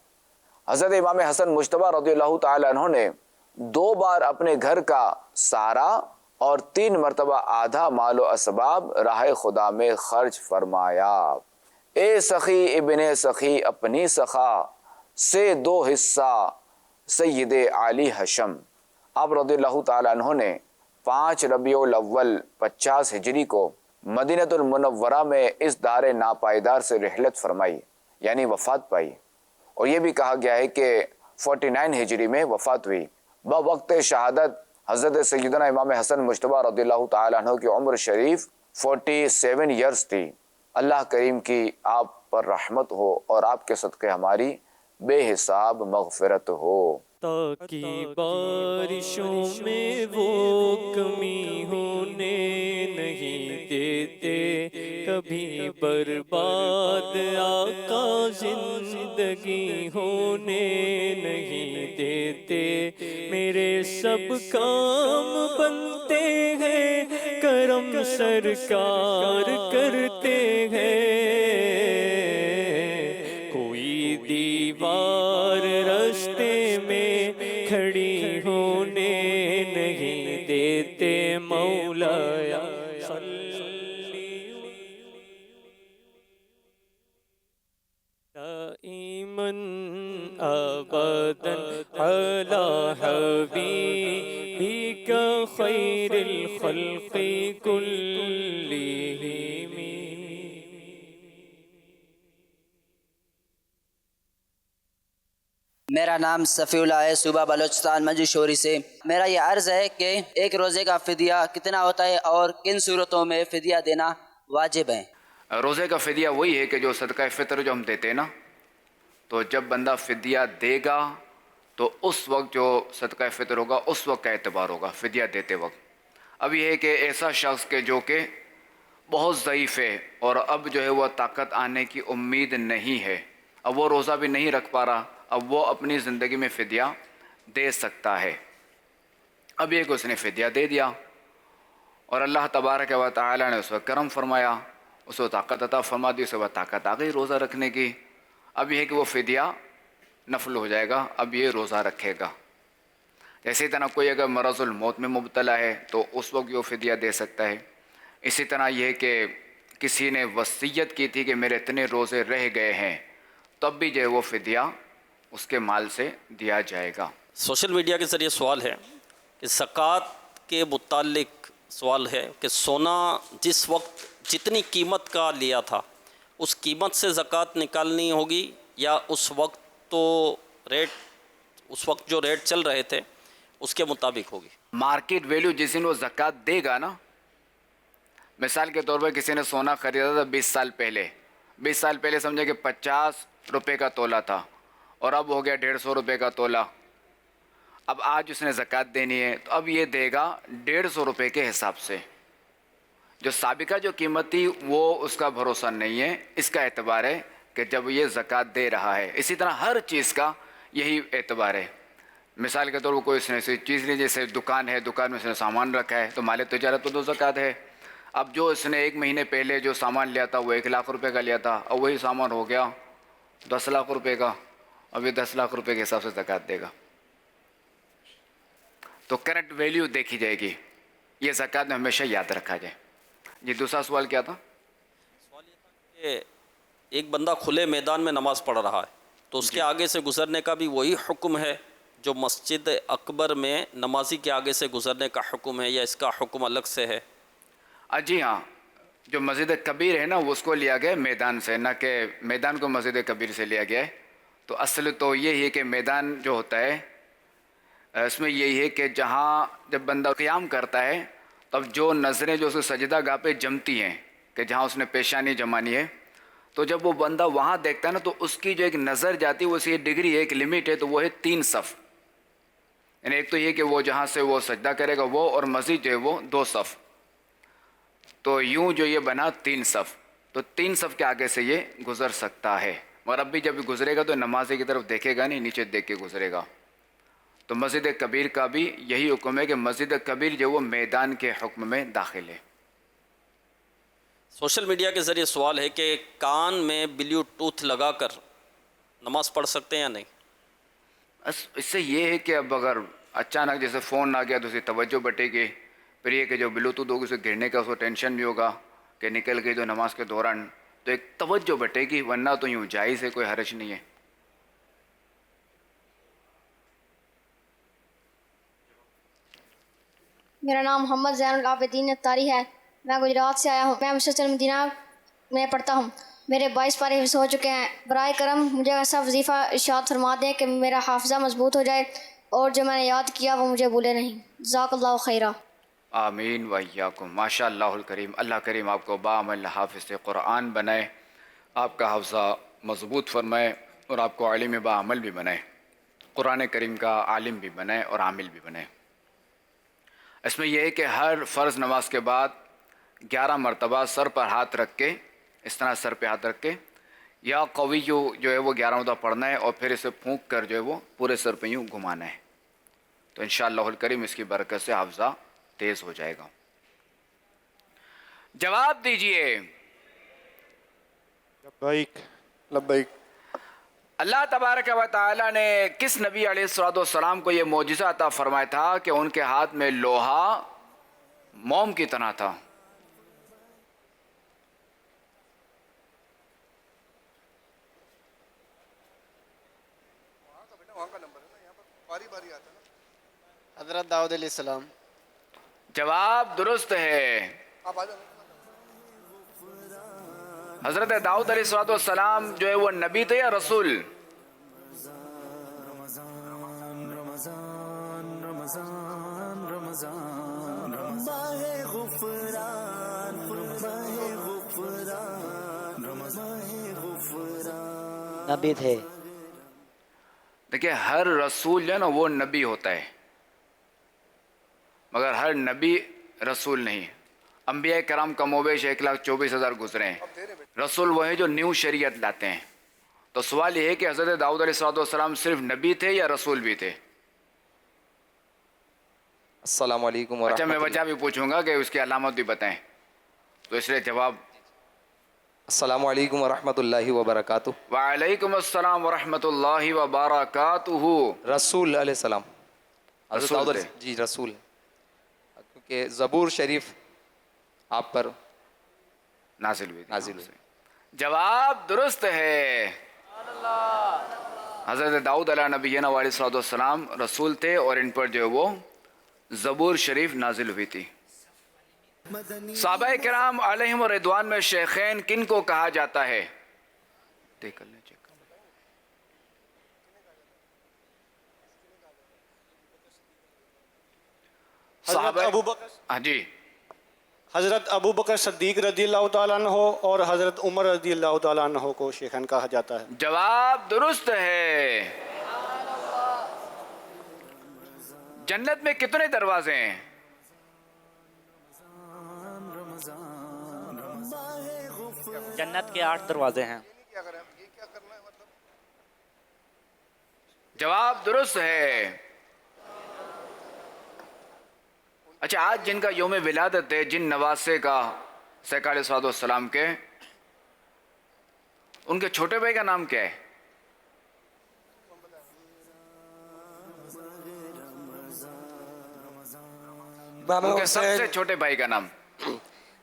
حضرت امام حسن مجتبی رضی اللہ تعالی عنہ نے 2 بار اپنے گھر کا سارا اور 3 مرتبہ آدھا مال و اسباب راہ خدا میں خرچ فرمایا۔ اے سخی ابن سخی اپنی سخا سے دو حصہ سید علی حشم. آپ رضی اللہ تعالیٰ عنہ نے 5 ربیع الاول 50 ہجری کو مدینہ المنورہ میں اس دار ناپائیدار سے رحلت فرمائی، یعنی وفات پائی. اور یہ بھی کہا گیا ہے کہ 49 ہجری میں وفات ہوئی. بوقت شہادت حضرت سیدنا امام حسن مجتبیٰ رضی اللہ تعالیٰ عنہ کی عمر شریف 47 ایئرز تھی. اللہ کریم کی آپ پر رحمت ہو اور آپ کے صدقے ہماری بے حساب مغفرت ہو. تاکہ بارشوں میں وہ کمی ہونے نہیں دیتے، کبھی برباد آقا زندگی ہونے نہیں دیتے. میرے سب کام بنتے ہیں، کرم سرکار کرتے ہیں. کوئی دیوار راستے میں کھڑی ہونے نہیں دیتے. مولایا دائماً ابداً علی حبیبک خیر الخلق کلہم. میرا نام صفی اللہ ہے، صوبہ بلوچستان منجو شوری سے. میرا یہ عرض ہے کہ ایک روزے کا فدیہ کتنا ہوتا ہے اور کن صورتوں میں فدیہ دینا واجب ہے؟ روزے کا فدیہ وہی ہے کہ جو صدقہ فطر جو ہم دیتے ہیں نا، تو جب بندہ فدیہ دے گا تو اس وقت جو صدقہ فطر ہوگا اس وقت کا اعتبار ہوگا فدیہ دیتے وقت. اب یہ ہے کہ ایسا شخص کے جو کہ بہت ضعیف ہے اور اب جو ہے وہ طاقت آنے کی امید نہیں ہے، اب وہ روزہ بھی نہیں رکھ پا رہا، اب وہ اپنی زندگی میں فدیہ دے سکتا ہے. اب یہ کہ اس نے فدیہ دے دیا اور اللہ تبارک و تعالی نے اس وقت کرم فرمایا، اس کو طاقت عطا فرما دی، اس کے بعد طاقت آ گئی روزہ رکھنے کی. اب یہ ہے کہ وہ فدیہ نفل ہو جائے گا، اب یہ روزہ رکھے گا. اسی طرح کوئی اگر مرض الموت میں مبتلا ہے تو اس وقت وہ فدیہ دے سکتا ہے. اسی طرح یہ کہ کسی نے وصیت کی تھی کہ میرے اتنے روزے رہ گئے ہیں، تب بھی جو ہے وہ فدیہ اس کے مال سے دیا جائے گا. سوشل میڈیا کے ذریعے سوال ہے کہ زکوٰۃ کے متعلق سوال ہے کہ سونا جس وقت جتنی قیمت کا لیا تھا اس قیمت سے زکوٰۃ نکالنی ہوگی یا اس وقت تو اس وقت جو ریٹ چل رہے تھے اس کے مطابق ہوگی؟ مارکیٹ ویلیو جس دن وہ زکوٰۃ دے گا نا، مثال کے طور پر کسی نے سونا خریدا تھا 20 سال پہلے سمجھے کہ 50 روپے کا تولہ تھا اور اب ہو گیا 150 روپے کا تولہ. اب آج اس نے زکوٰۃ دینی ہے تو اب یہ دے گا 150 روپے کے حساب سے. جو سابقہ جو قیمت تھی وہ اس کا بھروسہ نہیں ہے، اس کا اعتبار ہے کہ جب یہ زکوٰۃ دے رہا ہے. اسی طرح ہر چیز کا یہی اعتبار ہے. مثال کے طور پر کوئی اس نے ایسی چیز لی، جیسے دکان ہے، دکان میں اس نے سامان رکھا ہے تو مال تجارت تو زکوٰۃ ہے. اب جو اس نے 1 مہینے پہلے جو سامان لیا تھا وہ 1 لاکھ روپے کا لیا تھا، اور وہی سامان ہو گیا 10 لاکھ روپے کا، اب یہ 10 لاکھ روپے کے حساب سے زکوٰۃ دے گا. تو کرنٹ ویلیو دیکھی جائے گی، یہ زکوٰۃ میں ہمیشہ یاد رکھا جائے. جی دوسرا سوال کیا تھا؟ سوال یہ تھا کہ ایک بندہ کھلے میدان میں نماز پڑھ رہا ہے تو اس کے آگے سے گزرنے کا بھی وہی حکم ہے جو مسجد اکبر میں نمازی کے آگے سے گزرنے کا حکم ہے، یا اس کا حکم الگ سے ہے؟ جی ہاں، جو مسجد کبیر ہے نا وہ اس کو لیا گیا میدان سے، نہ کہ میدان کو مسجد کبیر سے لیا گیا ہے. تو اصل تو یہی ہے کہ میدان جو ہوتا ہے اس میں یہی ہے کہ جہاں جب بندہ قیام کرتا ہے تب جو نظریں جو اس کے سجدہ گاہ پہ جمتی ہیں کہ جہاں اس نے پیشانی جمانی ہے، تو جب وہ بندہ وہاں دیکھتا ہے نا تو اس کی جو ایک نظر جاتی ہے وہ اسی ڈگری ہے، ایک لمٹ ہے، تو وہ ہے 3 صف. یعنی ایک تو یہ کہ وہ جہاں سے وہ سجدہ کرے گا وہ، اور مزید جو ہے وہ 2 صف. تو یوں جو یہ بنا 3 صف، تو 3 صف کے آگے سے یہ گزر سکتا ہے. اور اب بھی جب گزرے گا تو نمازی کی طرف دیکھے گا نہیں، نیچے دیکھ کے گزرے گا. تو مسجد کبیر کا بھی یہی حکم ہے کہ مسجد کبیر جو وہ میدان کے حکم میں داخل ہے. سوشل میڈیا کے ذریعے سوال ہے کہ کان میں بلیوٹوتھ لگا کر نماز پڑھ سکتے ہیں یا نہیں؟ اس سے یہ ہے کہ اب اگر اچانک جیسے فون آ گیا تو اسے توجہ بٹے گی، پھر یہ کہ جو بلوٹوتھ ہوگی اسے گرنے کا اس کو ٹینشن بھی ہوگا کہ نکل گئی تو نماز کے دوران، تو ایک توجہ بٹے گی، ورنہ تو یوں جائز ہے، کوئی حرج نہیں ہے. میرا نام محمد زین العابدین اتاری ہے. میں گجرات سے آیا ہوں. میں مسلسل مدینہ میں پڑھتا ہوں. میرے 22 پارے حفظ ہو چکے ہیں. برائے کرم مجھے ایسا وظیفہ ارشاد فرما دیں کہ میرا حافظہ مضبوط ہو جائے اور جو میں نے یاد کیا وہ مجھے بھولے نہیں. جزاک اللہ خیرہ. آمین و ایاکم. ماشاء اللہ الکریم. اللہ کریم آپ کو باعمل حافظ قرآن بنائے، آپ کا حافظہ مضبوط فرمائے اور آپ کو عالم باعمل بھی بنائے، قرآن کریم کا عالم بھی بنائے اور عامل بھی بنائے. اس میں یہ ہے کہ ہر فرض نماز کے بعد 11 مرتبہ سر پر ہاتھ رکھ کے، اس طرح سر پہ ہاتھ رکھ کے، یا قوی جو ہے وہ 11 مرتبہ پڑھنا ہے اور پھر اسے پھونک کر جو ہے وہ پورے سر پہ یوں گھمانا ہے. تو انشاءاللہ الکریم اس کی برکت سے حافظہ تیز ہو جائے گا. جواب دیجئے. لبیک لبیک. اللہ تبارک و تعالی نے کس نبی علیہ الصلوۃ والسلام کو یہ معجزہ عطا فرمایا تھا کہ ان کے ہاتھ میں لوہا موم کی طرح تھا؟ حضرت داؤد علیہ السلام. جواب درست ہے. حضرت داؤد علیہ السلام جو ہے وہ نبی تھے یا رسول؟ نبی تھے. دیکھیں ہر رسول جو ہے نا وہ نبی ہوتا ہے، مگر ہر نبی رسول نہیں. انبیاء کرام کم و بیش 1,24,000 گزرے ہیں. رسول وہ ہیں جو نیو شریعت لاتے ہیں. تو سوال یہ ہے کہ حضرت داؤد علیہ السلام صرف نبی تھے یا رسول بھی تھے؟ السلام علیکم ورحمۃ اچھا میں اللہ. وجہ بھی پوچھوں گا کہ اس کی علامت بھی بتائیں، تو اس لیے جواب. السلام علیکم ورحمۃ اللہ وبرکاتہ. وعلیکم السلام ورحمۃ اللہ وبرکاتہ. رسول علیہ السلام. حضرت رسول داؤد تھے. جی رسول، کیونکہ زبور شریف آپ پر نازل ہوئی. نازل ہوئی. جواب درست ہے. حضرت داؤد علیہ نبینا علیہ السلام رسول تھے اور ان پر جو ہے وہ زبور شریف نازل ہوئی تھی. صحابہ کرام علیہم رضوان میں شیخین کن کو کہا جاتا ہے؟ دیکھ لیں چیک کر لیں. حضرت ابو بکر. ہاں جی. حضرت ابو بکر صدیق رضی اللہ تعالیٰ عنہ اور حضرت عمر رضی اللہ تعالیٰ عنہ کو شیخین کہا جاتا ہے. جواب درست ہے. جنت میں کتنے دروازے ہیں؟ جنت کے 8 دروازے ہیں. جواب درست ہے. اچھا آج جن کا یوم ولادت ہے، جن نواسے کا سرکار علیہ السلام کے، ان کے چھوٹے بھائی کا نام کیا ہے؟ ان کے سب سے چھوٹے بھائی کا نام.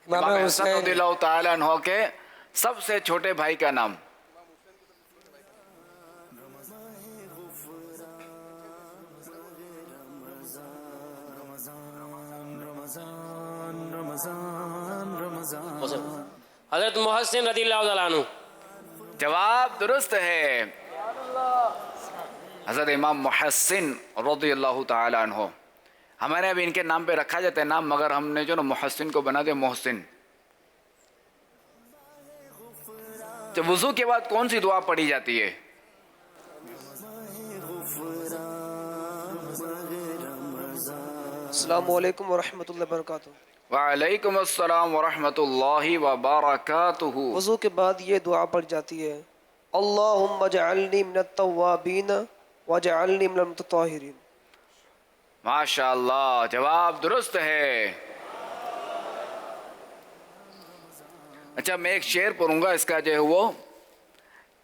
امام حسن رضی اللہ تعالیٰ عنہ کے سب سے چھوٹے بھائی کا نام. حضرت محسن رضی اللہ تعالیٰ عنہ. جواب درست ہے. حضرت امام محسن رضی اللہ تعالیٰ عنہ. ہمارے ابھی ان کے نام پہ رکھا جاتا ہے نام، مگر ہم نے جو نا محسن کو بنا دیا محسن. جب وضو کے بعد کون سی دعا پڑھی جاتی ہے؟ السلام علیکم ورحمۃ اللہ وبرکاتہ. وعلیکم السلام ورحمۃ اللہ وبرکاتہ. وضو کے بعد یہ دعا پڑھ جاتی ہے، اللہم اجعلنی من التوابین واجعلنی من المتطہرین. ماشاء اللہ. جواب درست ہے. اچھا میں ایک شعر پڑھوں گا، اس کا جو ہے وہ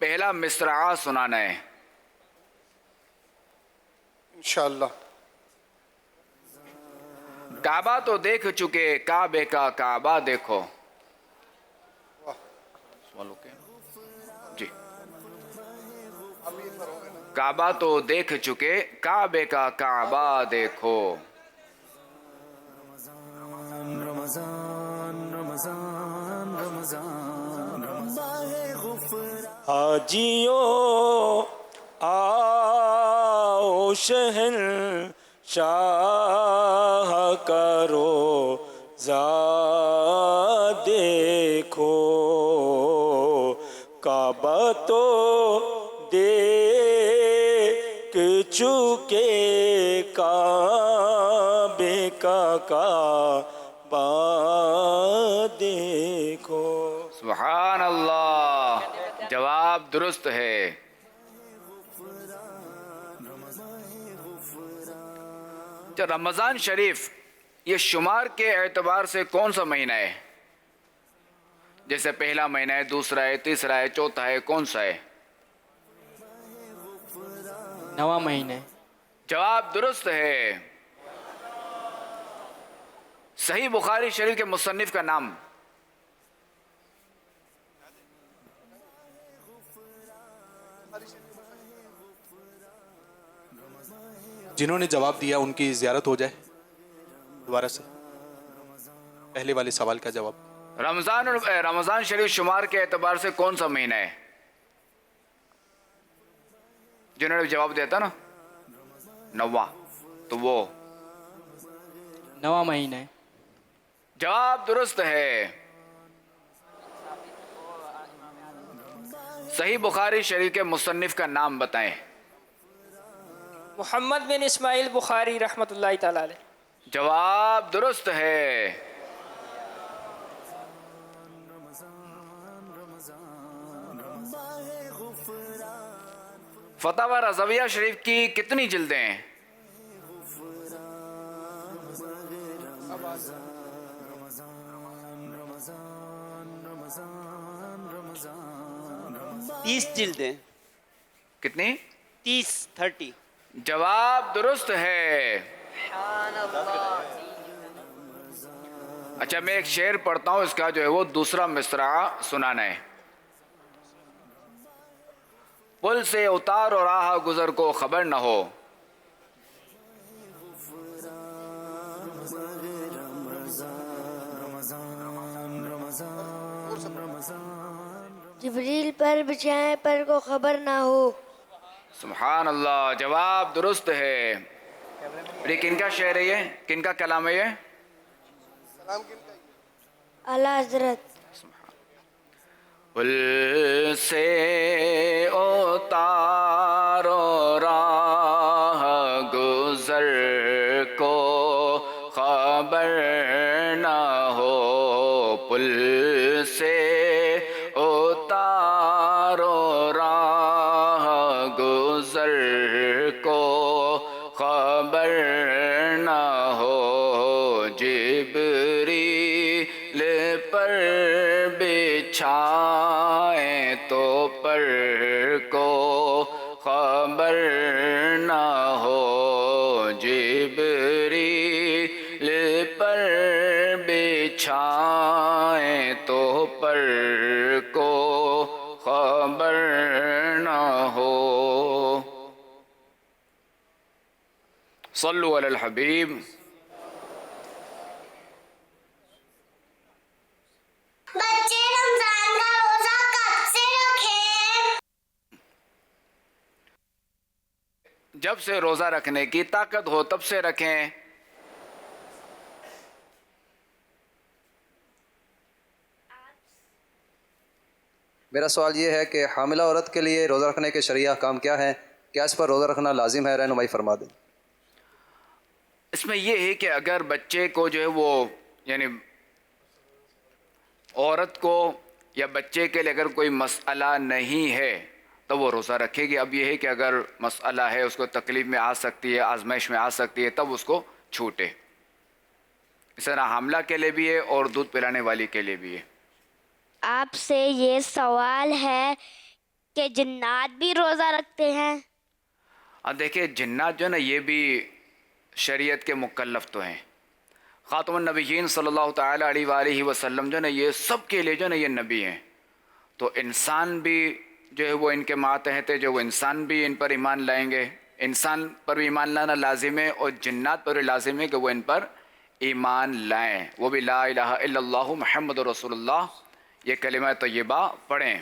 پہلا مصرعہ سنانا ہے انشاءاللہ. کعبہ تو دیکھ چکے، کعبے کا کعبہ دیکھو. سوالوں کے جی کعبہ تو دیکھ چکے کعبے کا کعبہ دیکھو حاجیوں آؤ شہن شاہ کرو دیکھو کعبہ تو دیکھ چکے کعبے کا کعبہ دیکھو. سبحان اللہ جواب درست ہے. رمضان شریف یہ شمار کے اعتبار سے کون سا مہینہ ہے؟ جیسے پہلا مہینہ ہے، دوسرا ہے، تیسرا ہے، چوتھا ہے، کون سا ہے؟ 9واں مہینہ. جواب درست ہے. صحیح بخاری شریف کے مصنف کا نام؟ جنہوں نے جواب دیا ان کی زیارت ہو جائے دوبارہ سے. پہلے والے سوال کا جواب. رمضان شریف شمار کے اعتبار سے کون سا مہینہ ہے؟ جنہوں نے جواب دیا تھا نا 9واں، تو وہ 9واں مہینہ ہے. جواب درست ہے. صحیح بخاری شریف کے مصنف کا نام بتائیں. محمد بن اسماعیل بخاری رحمۃ اللہ تعالی علیہ. جواب درست ہے. فتاوی رضویہ شریف کی کتنی جلدیں ہیں؟ تیس جلدیں. کتنی؟ 30. جواب درست ہے. اچھا میں ایک شعر پڑھتا ہوں، اس کا جو ہے وہ دوسرا مصرع سنانا ہے. پل سے اتار اور راہ گزر کو خبر نہ ہو، جبریل پر بچھائے پر کو خبر نہ ہو. سبحان اللہ جواب درست ہے. یہ کن کا شعر ہے؟ یہ کن کا کلام ہے؟ یہ اعلیٰ حضرت. پل سے اتارو راہ گزر کو خبر نہ ہو، پل سے اتارو راہ گزر کو خبر نہ ہو، جبریل پر بچھائیں تو پر کو خبر نہ ہو، جبریل پر بچھائیں تو پر کو خبر نہ ہو. صلو علی الحبیب. بچے رمضان کا روزہ کب سے رکھیں؟ جب سے روزہ رکھنے کی طاقت ہو تب سے رکھیں. میرا سوال یہ ہے کہ حاملہ عورت کے لیے روزہ رکھنے کے شرعی احکام کیا ہیں؟ کیا اس پر روزہ رکھنا لازم ہے؟ رہنمائی فرما دیں. اس میں یہ ہے کہ اگر بچے کو جو ہے وہ یعنی عورت کو یا بچے کے لیے اگر کوئی مسئلہ نہیں ہے تو وہ روزہ رکھے گی. اب یہ ہے کہ اگر مسئلہ ہے، اس کو تکلیف میں آ سکتی ہے، آزمائش میں آ سکتی ہے، تب اس کو چھوٹے. اس طرح حاملہ کے لیے بھی ہے اور دودھ پلانے والی کے لیے بھی ہے. آپ سے یہ سوال ہے کہ جنات بھی روزہ رکھتے ہیں؟ اب دیکھیں جنات جو ہے نا یہ بھی شریعت کے مکلف تو ہیں. خاتم النبیین صلی اللہ تعالیٰ علیہ وآلہ وسلم جو ہے نا یہ سب کے لیے جو ہے نا یہ نبی ہیں. تو انسان بھی جو ہے وہ ان کے ماتحت ہے، جو وہ انسان بھی ان پر ایمان لائیں گے. انسان پر بھی ایمان لانا لازم ہے اور جنات پر بھی لازم ہے کہ وہ ان پر ایمان لائیں، وہ بھی لا الہ الا اللہ محمد رسول اللہ یہ کلمہ طیبہ پڑھیں.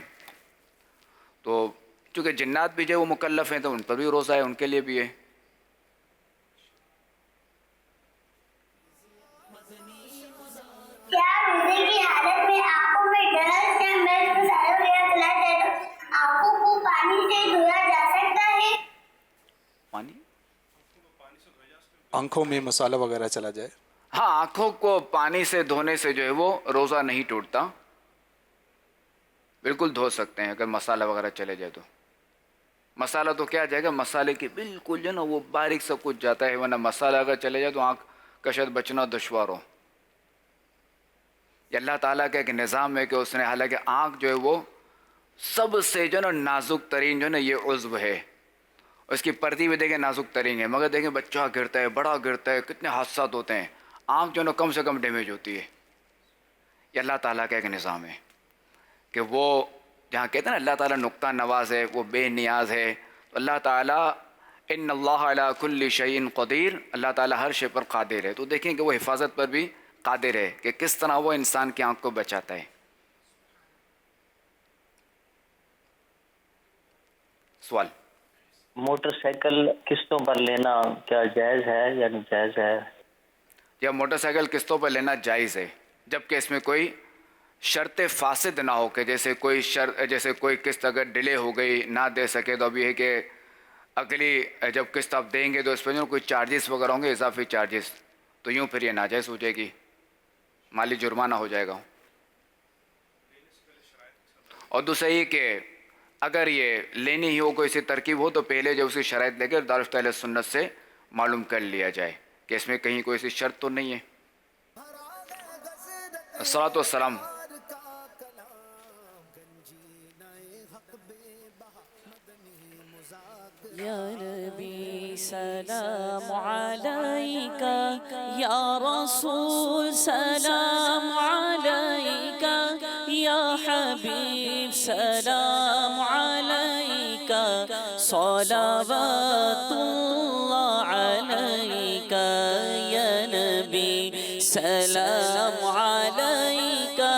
تو چونکہ جنات بھی جو ہے وہ مکلف ہیں تو ان پر بھی روزہ ہے، ان کے لیے بھی ہے. کیا روزے کی حالت میں آنکھوں میں ڈسٹ یا میل مسالہ وغیرہ چلا جائے تو آنکھوں کو پانی سے دھویا جا سکتا ہے؟ پانی آنکھوں میں مسالہ وغیرہ چلا جائے؟ ہاں، آنکھوں کو پانی سے دھونے سے جو ہے وہ روزہ نہیں ٹوٹتا، بالکل دھو سکتے ہیں اگر مسالہ وغیرہ چلے جائے تو. مسالہ تو کیا جائے گا، مسالے کی بالکل جو نا وہ باریک سب کچھ جاتا ہے، ورنہ مسالہ اگر چلے جائے تو آنکھ کا شاید بچنا دشوار ہو. یہ اللہ تعالیٰ کا ایک نظام ہے کہ اس نے، حالانکہ آنکھ جو ہے وہ سب سے جو نا نازک ترین جو نا یہ عضو ہے، اس کی پردی بھی دیکھیں نازک ترین ہے، مگر دیکھیں بچہ گرتا ہے، بڑا گرتا ہے، کتنے حادثات ہوتے ہیں، آنکھ جو نا کم سے کم ڈیمیج ہوتی ہے. یہ اللہ تعالیٰ کا ایک نظام ہے کہ وہ جہاں کہتے ہیں نا اللہ تعالیٰ نقطہ نواز ہے، وہ بے نیاز ہے، تو اللہ تعالیٰ ان اللہ علی کل شیء قدیر، اللہ تعالیٰ ہر شے پر قادر ہے. تو دیکھیں کہ وہ حفاظت پر بھی قادر ہے کہ کس طرح وہ انسان کی آنکھ کو بچاتا ہے. سوال، موٹر سائیکل قسطوں پر لینا کیا جائز ہے یا ناجائز ہے؟ یا موٹر سائیکل قسطوں پر لینا جائز ہے، جبکہ اس میں کوئی شرط فاسد نہ ہو، کہ جیسے کوئی قسط اگر ڈیلے ہو گئی نہ دے سکے تو اب یہ ہے کہ اگلی جب قسط آپ دیں گے تو اس پہ جو کوئی چارجز وغیرہ ہوں گے، اضافی چارجز، تو یوں پھر یہ ناجائز ہو جائے گی، مالی جرمانہ ہو جائے گا. اور دوسرا یہ کہ اگر یہ لینی ہی ہو، کوئی سی ترکیب ہو، تو پہلے جو اس کی شرائط لے کر دارالفت اہل سنت سے معلوم کر لیا جائے کہ اس میں کہیں کوئی سی شرط تو نہیں ہے. الصلاۃ والسلام. یا نبی سلام علیکہ، یا رسول سلام علیکہ، یا حبیب سلام علیکہ، صلوات اللہ علیکہ، یا نبی سلام علیکہ،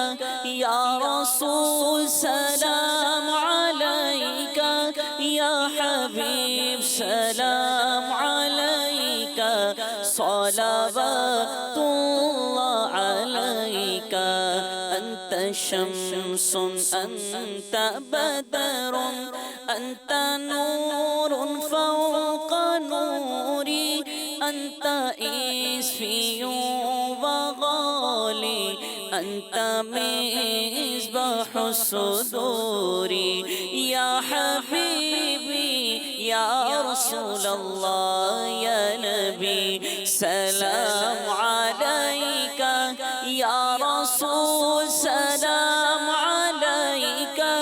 یا رسول سلام علیکہ، یا حبیب سلام علیکہ، صلوات اللہ علیکہ. انت شمس انت بدر انت نور فوق نوری، انت اسفی وغالی، انت مصباح الصدور. یا حبیبی یا رسول اللہ، یا نبی سلام علیکہ، یا رسول سلام علیکہ،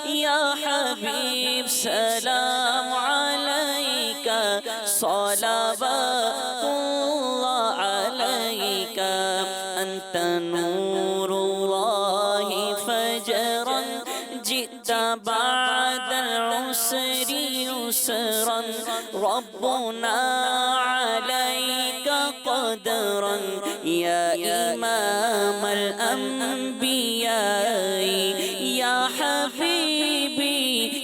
یا حبیب سلام علیکہ، صلوات اللہ علیکہ. انت نور اللہ فجرا جئت بعد العسر يسرا، ربنا عليك قدرا يا إمام الأنبياء، يا حبيبي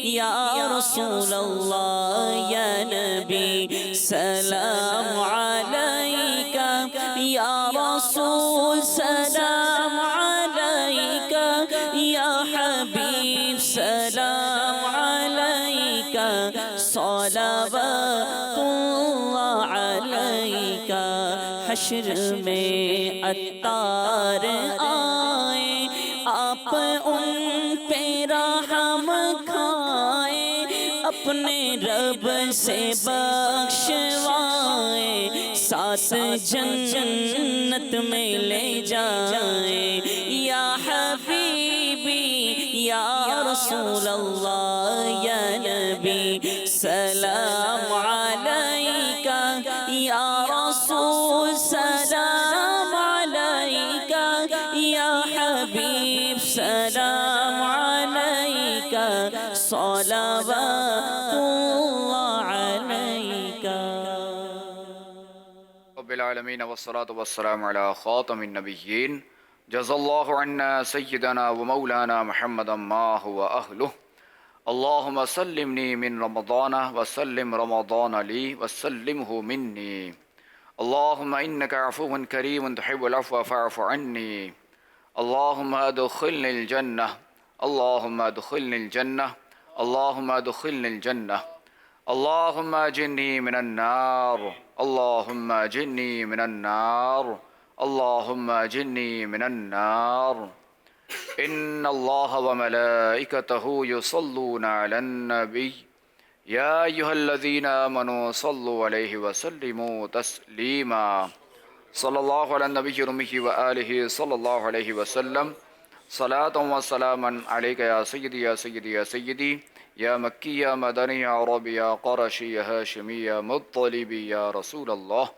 يا رسول الله، يا نبي سلام عليك، يا رسول سلام عليك، يا حبيب سلام عليك، صلوات الله عليك. حشر میں عطار آئے، آپ ان پہ رحم کھائے، اپنے رب سے بخشوائے، ساتھ جنت میں لے جائیں. یا حبیبی یا رسول اللہ، یا نبی سلام علیکہ، یا رسول سلام علیکہ، یا حبیب سلام علیکہ، صلوات الله عليك. رب العالمين والصلاة والسلام على خاتم النبيين جزا الله عنا سيدنا ومولانا محمدا ما هو أهله. اللهم سلمني من رمضان وسلم رمضان لي وسلمه مني. اللهم إنك عفو كريم تحب العفو فاعف عني. اللهم ادخلني الجنة. اللهم ادخلني الجنة. اللهم ادخلني الجنة. اللهم اجني من النار. اللهم اجني من النار. اللهم اجني من النار. إن الله وملائكته يصلون على النبي يا أيها الذين آمنوا صلوا عليه وسلموا تسليما. صلى الله على النبي الأمي وآله صلى الله عليه وسلم. صلاة وسلاما عليك يا سيدي يا سيدي يا سيدي يا مكي يا مدني يا عربي يا قرشي يا هاشمي يا مطلبي يا رسول الله.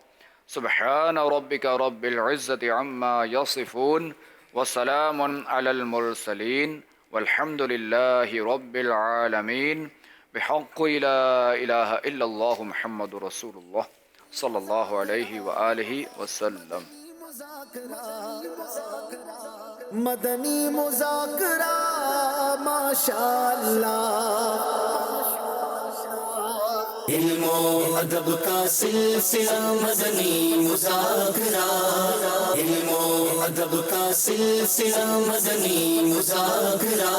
سبحان ربك رب العزة عما يصفون وسلام على المرسلين والحمد لله رب العالمين بحق لا إله إلا الله محمد رسول الله صلى الله عليه وآله وسلم. مدنی مذاکرہ ماشاءاللہ. علم و ادب کا سلسلہ مدنی مذاکرہ. علم و ادب کا سلسلہ مدنی مذاکرہ.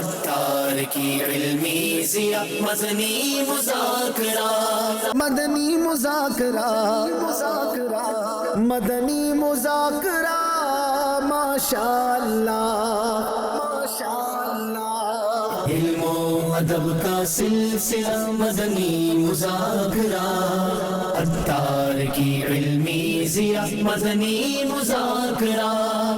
عطار کی علمی ضیاء مدنی مذاکرہ. مدنی مذاکرہ مدنی مذاکرہ ماشاءاللہ ماشاءاللہ. علم و ادب کا سلسلہ مدنی مذاکرہ. عطار کی علمی ضیاء مدنی مذاکرہ.